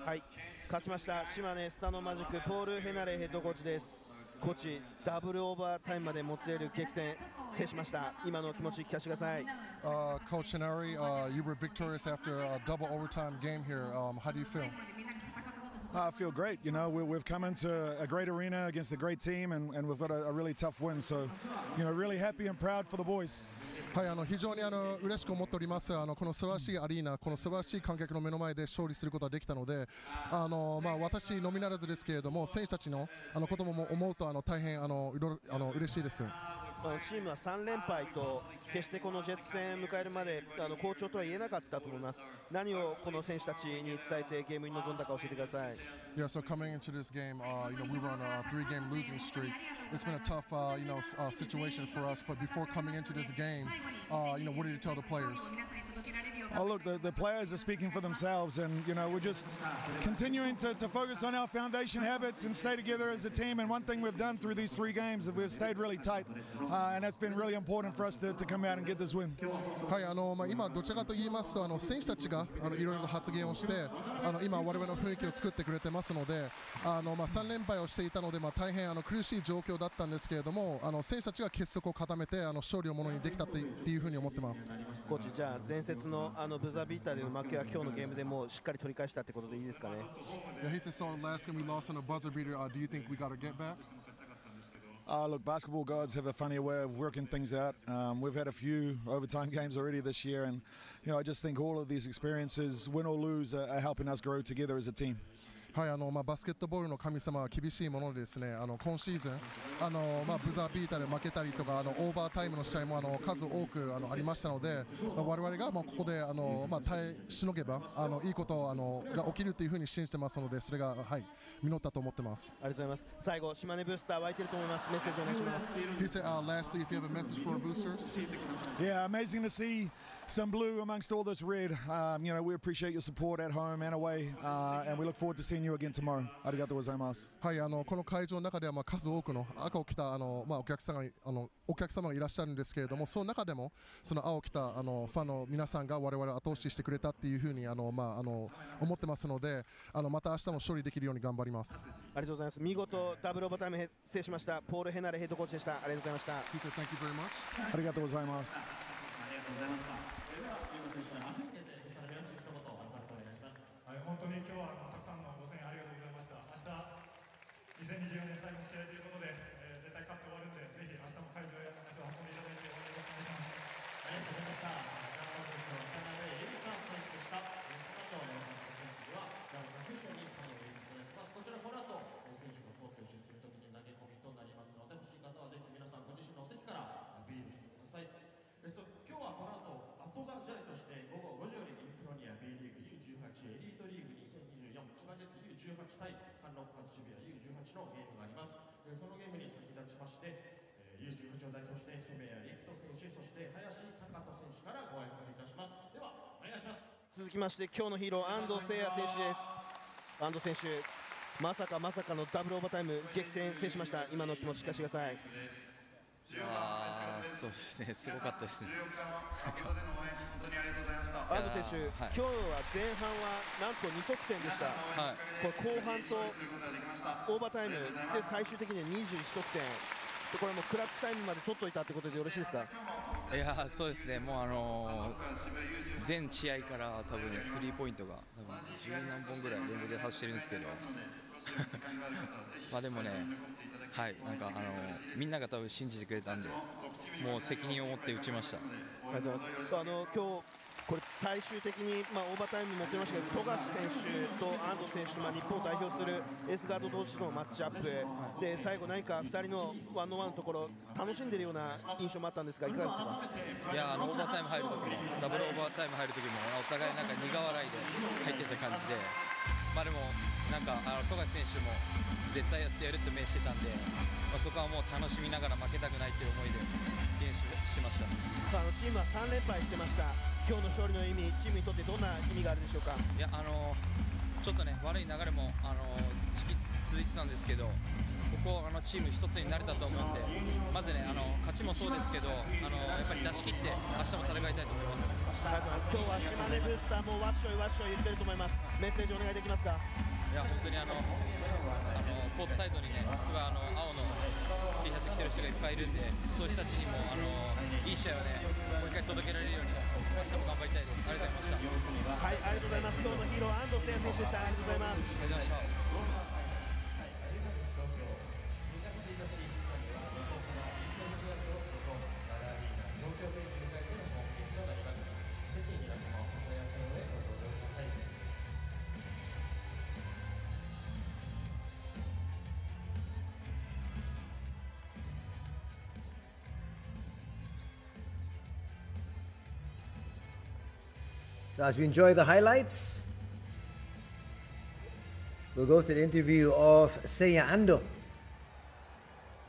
はい、勝ちました島根スタノマジックポール・ヘナレヘッドコーチです。コーチ、ダブルオーバータイムまでもつれる激戦制しました。今の気持ち聞かせてください。Coach Henare, you were victorious after a double overtime game here. How do you feel? I feel great. You know, we've come into a great arena against a great team, and we've got a really tough win. So, you know, really happy and proud for the boys. はい、非常に嬉しく思っております。この素晴らしいアリーナ、この素晴らしい観客の目の前で勝利することができたので、私のみならずですけれども、選手たちのことも思うと大変嬉しいです。チームは3連敗と決してこのジェッツ戦を迎えるまで好調とは言えなかったと思います。何をこの選手たちに伝えてゲームに臨んだか教えてください。Yeah, so coming into this game, we were on a 3-game losing streak. It's been a tough, situation for us. But before coming into this game, what did you tell the players? Oh, look, the players are speaking for themselves, and we're just continuing to focus on our foundation habits and stay together as a team. And one thing we've done through these 3 games is we've stayed really tight, and that's been really important for us to come out and get this win. はい、今どちらかと言いますと選手たちがいろいろと発言をして今我々の雰囲気を作ってくれてますので3連敗をしていたので大変苦しい状況だったんですけれども選手たちが結束を固めて勝利をものにできたっていうふうに思ってます。コーチ、じゃあ前節のブザービーターでの負けは今日のゲームでもうしっかり取り返したってことでいいですかね。Yeah, he said so. Last game we lost on a buzzer beater. Do you think we got to get back? Look, basketball gods have a funny way of working things out. We've had a few overtime games already this year, and I just think all of these experiences, win or lose, are helping us grow together as a team. はい、バスケットボールの神様は厳しいものでですね今シーズンブザービーターで負けたりとかオーバータイムの試合も数多くありましたので我々がここで耐えしのげばいいことが起きるというふうに信じてますのでそれが実ったと思ってます。ありがとうございます。最後島根ブースター湧いてると思います。メッセージお願いします。He said, lastly, if you have a message for our boosters. Yeah, amazing to see some blue amongst all this red. We appreciate your support at home and away, and we look forward to seeing you again tomorrow. ありがとうございます。はい、この会場の中では数多くの赤を着たお客様がいらっしゃるんですけれども、その中でもその青を着たファンの皆さんが我々を後押ししてくれたっていうふうに思ってますので、また明日も勝利できるように頑張ります。ありがとうございます。見事ダブルオーバータイム制しましたポール・ヘナレヘッドコーチでした。ありがとうございました。He said, thank you very much. ありがとうございます。本当に今日はたくさんのご声援ありがとうございました。明日2024年最後の試合ということで、絶対勝って終わるんで、ぜひ明日も会場へ足を運んでいただいてよろしくお願いします。ありがとうございました。渡辺裕太選手でした。この選手は第6章にサインを入れていただきます。こちらこの後選手がコートを出するときに投げ込みとなりますので、欲しい方はぜひ皆さんご自身のお席からアピールしてください。今日はこの後後座試合として午後5時よりインフロニア B リーグ U18 エリートリーグ2024千葉ジェッツ U18 対サンロッカーズ渋谷 U18 のゲームがあります。そのゲームに先立ちまして U18 を代表して染谷陸斗選手そして林貴人選手からご挨拶いたします。ではお願いします。続きまして今日のヒーロー安藤誠也選手です。安藤選手まさかのダブルオーバータイム激戦制しました。今の気持ち聞かせてください。そうですね、すごかったですね。安藤選手、今日は前半はなんと2得点でした。これ後半とオーバータイムで最終的には21得点。これもクラッチタイムまで取っといたってことでよろしいですか？いや、そうですね。もう全試合から多分スリーポイントが多分10何本ぐらい連続で外してるんですけどまあでもね、はい、なんかみんなが多分信じてくれたんで、もう責任を持って打ちました。ありがとうございます。今日これ最終的に、オーバータイムもつれましたけど、富樫選手と安藤選手と、日本を代表するエースガード同士のマッチアップで、最後何か2人のワンオンワンのところ楽しんでいるような印象もあったんですが、いかがでしたか？いや、オーバータイム入るときもダブルオーバータイム入るときもお互いなんか苦笑いで入ってた感じで、でもなんか富樫選手も絶対やってやるって明してたんで、そこはもう楽しみながら負けたくないっていう思いで練習しました。チームは3連敗してました。今日の勝利の意味、チームにとってどんな意味があるでしょうか？いや、ちょっとね、悪い流れも続いてたんですけど、ここチーム一つになれたと思うんで、まずね、勝ちもそうですけど、やっぱり出し切って明日も戦いたいと思います。ありがとうございます。今日は島根ブースターもわっしょいわっしょい言ってると思います。メッセージお願いできますか？いや、本当にコートサイドにね、すごい青の T シャツ着てる人がいっぱいいるんで、そういう人たちにもいい試合をね、もう一回届けられるように明日も頑張りたいです。ありがとうございました。はい、ありがとうございます。今日のヒーロー安藤誠也選手でした。ありがとうございます。ありがとうございました。So as we enjoy the highlights, we'll go through the interview of Seiya Ando.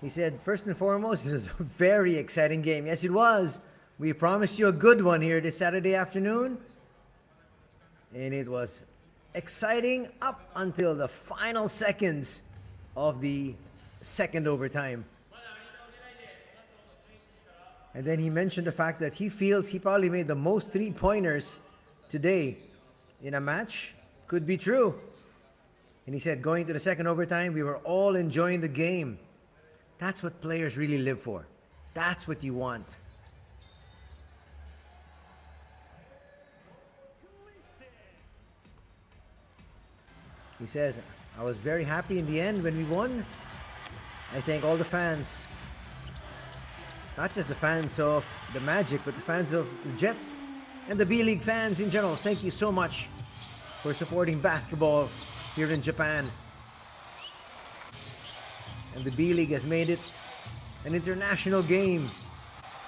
He said, first and foremost, it was a very exciting game. Yes, it was. We promised you a good one here this Saturday afternoon. And it was exciting up until the final seconds of the second overtime. And then he mentioned the fact that he feels he probably made the most three-pointers today in a match. Could be true. And he said going to the second overtime, we were all enjoying the game. That's what players really live for. That's what you want. He says, I was very happy in the end when we won. I thank all the fans. Not just the fans of the Magic, but the fans of the Jets and the B-League fans in general. Thank you so much for supporting basketball here in Japan. And the B-League has made it an international game.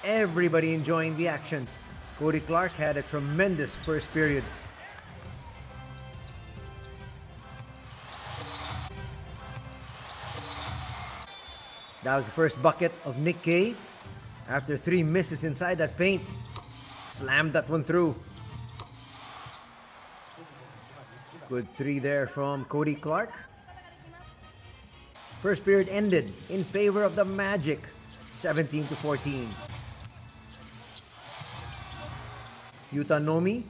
Everybody enjoying the action. Cody Clark had a tremendous first period. That was the first bucket of Nick Kay. After 3 misses inside that paint, slammed that one through. Good 3 there from Cody Clark. First period ended in favor of the Magic, 17-14. Yuta Nomi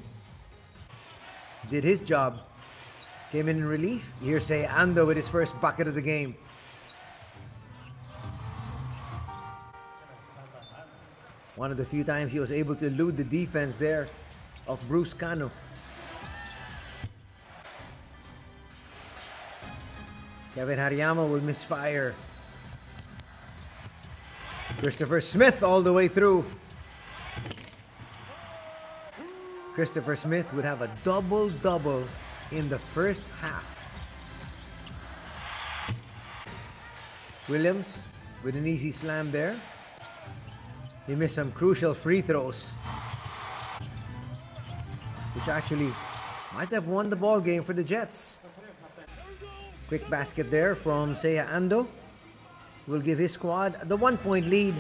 did his job. Came in relief. Here's Ando with his first bucket of the game. One of the few times he was able to elude the defense there of Bruce Kano. Kevin Hariyama will misfire. Christopher Smith all the way through. Christopher Smith would have a double-double in the first half. Williams with an easy slam there. He missed some crucial free throws, which actually might have won the ball game for the Jets. Quick basket there from Seiya Ando will give his squad the 1-point lead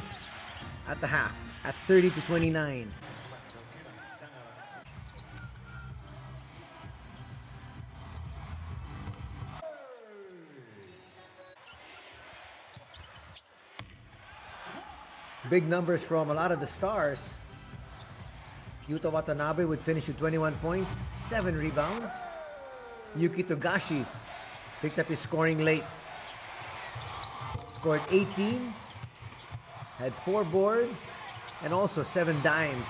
at the half at 30-29. Big numbers from a lot of the stars. Yuta Watanabe would finish with 21 points, 7 rebounds. Yuki Togashi picked up his scoring late. Scored 18, had 4 boards, and also 7 dimes.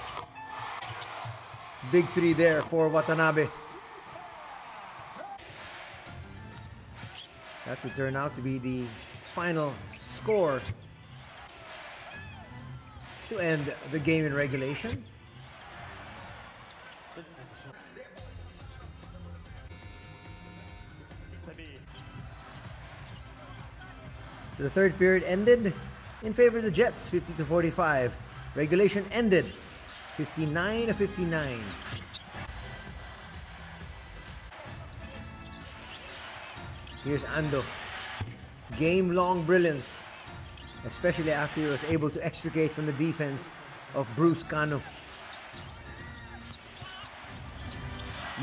Big 3 there for Watanabe. That would turn out to be the final score to end the game in regulation. So the third period ended in favor of the Jets, 50-45. Regulation ended 59-59. Here's Ando. Game-long brilliance, especially after he was able to extricate from the defense of Bruce Kano.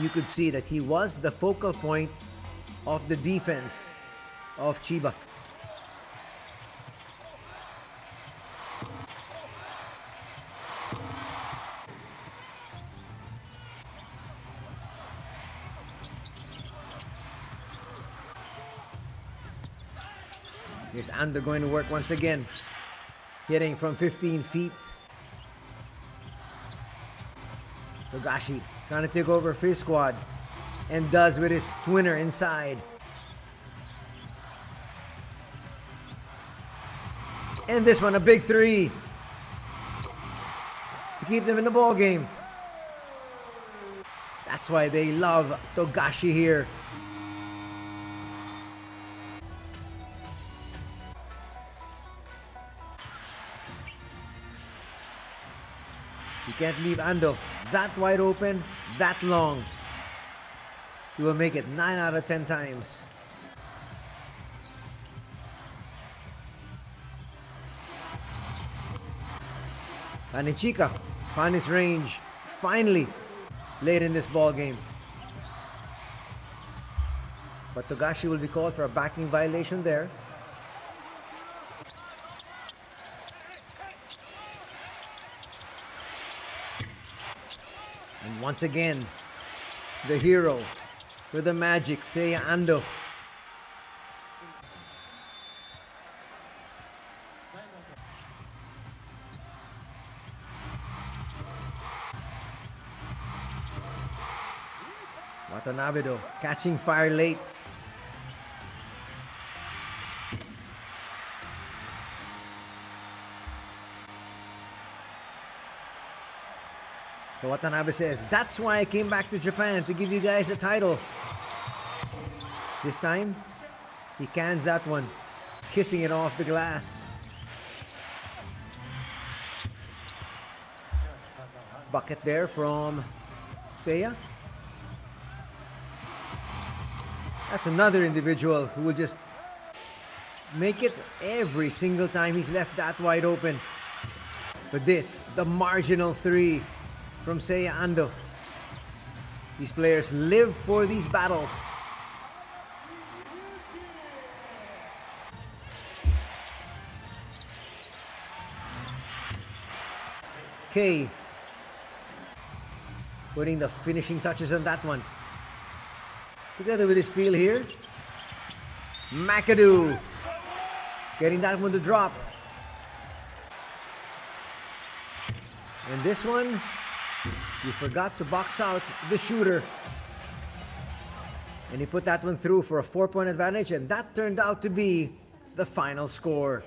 You could see that he was the focal point of the defense of Chiba. Here's Ando going to work once again, hitting from 15 feet. Togashi trying to take over for his squad, and does with his twinner inside. And this one, a big 3 to keep them in the ball game. That's why they love Togashi here. You can't leave Ando that wide open, that long. He will make it 9 out of 10 times. Kanichika found its range finally late in this ball game. But Togashi will be called for a backing violation there. And once again, the hero for the Magic, Seiya Ando. Watanabe though, catching fire late. So Watanabe says, that's why I came back to Japan, to give you guys a title. This time, he cans that one, kissing it off the glass. Bucket there from Seiya. That's another individual who will just make it every single time he's left that wide open. But this, the marginal three from Seiya Ando. These players live for these battles. Kei putting the finishing touches on that one. Together with his steal here. McAdoo getting that one to drop. And this one, you forgot to box out the shooter. And he put that one through for a 4-point advantage, and that turned out to be the final score.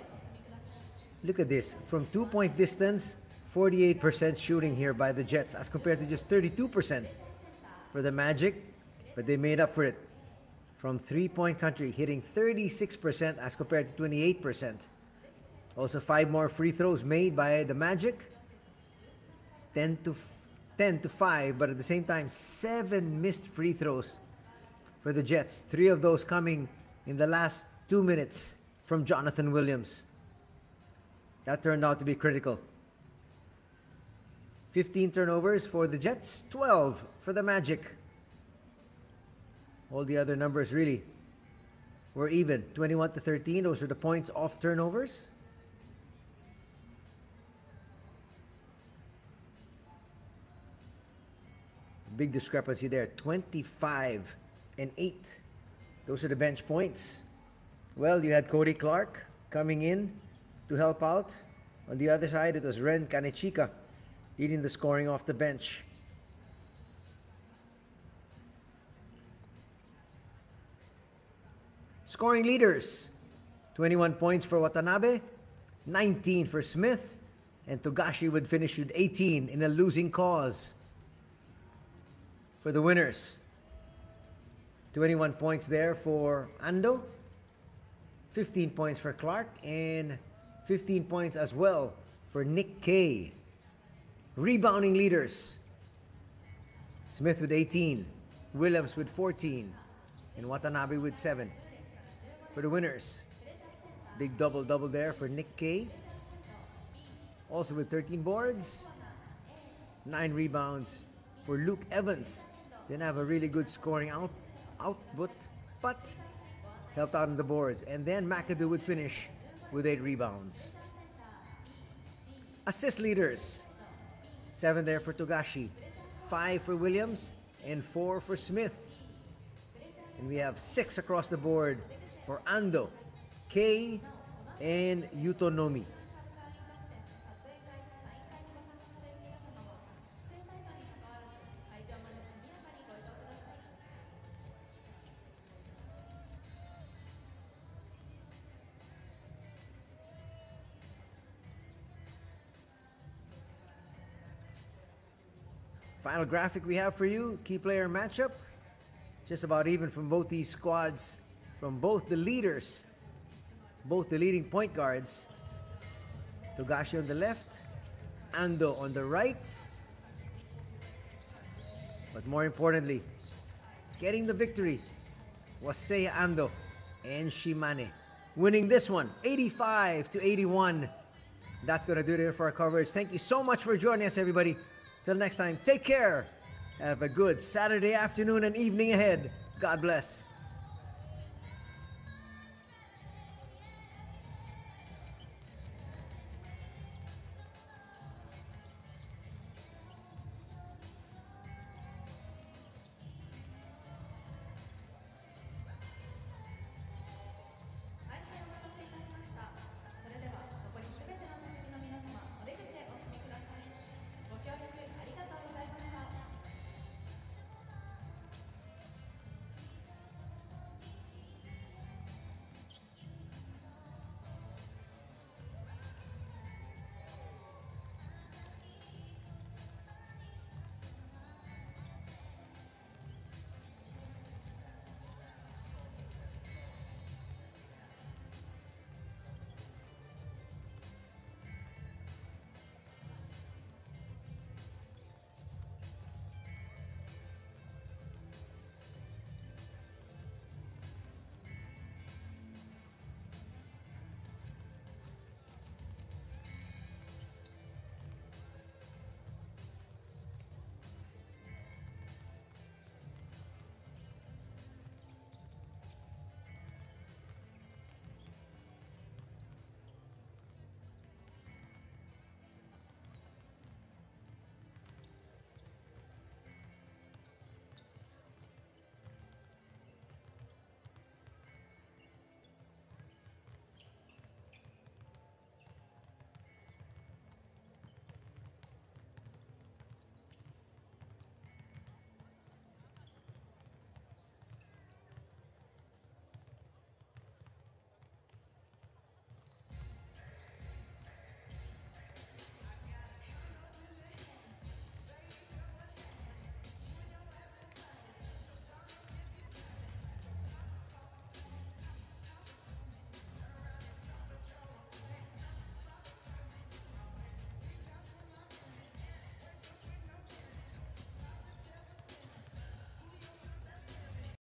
Look at this. From 2-point distance, 48% shooting here by the Jets as compared to just 32% for the Magic. But they made up for it. From 3-point country, hitting 36% as compared to 28%. Also 5 more free throws made by the Magic. 10 to 5, but at the same time, 7 missed free throws for the Jets. 3 of those coming in the last 2 minutes from Jonathan Williams. That turned out to be critical. 15 turnovers for the Jets, 12 for the Magic. All the other numbers really were even. 21 to 13, those are the points off turnovers. Big discrepancy there, 25 and 8. Those are the bench points. Well, you had Cody Clark coming in to help out. On the other side, it was Ren Kanechika leading the scoring off the bench. Scoring leaders, 21 points for Watanabe, 19 for Smith, and Togashi would finish with 18 in a losing cause. For the winners, 21 points there for Ando, 15 points for Clark, and 15 points as well for Nick Kay. Rebounding leaders, Smith with 18, Williams with 14, and Watanabe with 7. For the winners, big double-double there for Nick Kay. Also with 13 boards, 9 rebounds for Luke Evans. Didn't have a really good scoring output, but helped out on the boards. And then McAdoo would finish with 8 rebounds. Assist leaders, 7 there for Togashi, 5 for Williams, and 4 for Smith. And we have 6 across the board for Ando, Kei, and Yutonomi. Final graphic we have for you, key player matchup. Just about even from both these squads, from both the leaders, both the leading point guards. Togashi on the left, Ando on the right. But more importantly, getting the victory was Seiya Ando and Shimane, winning this one 85 to 81 That's going to do it for our coverage. Thank you so much for joining us, everybody. Till next time, take care. Have a good Saturday afternoon and evening ahead. God bless.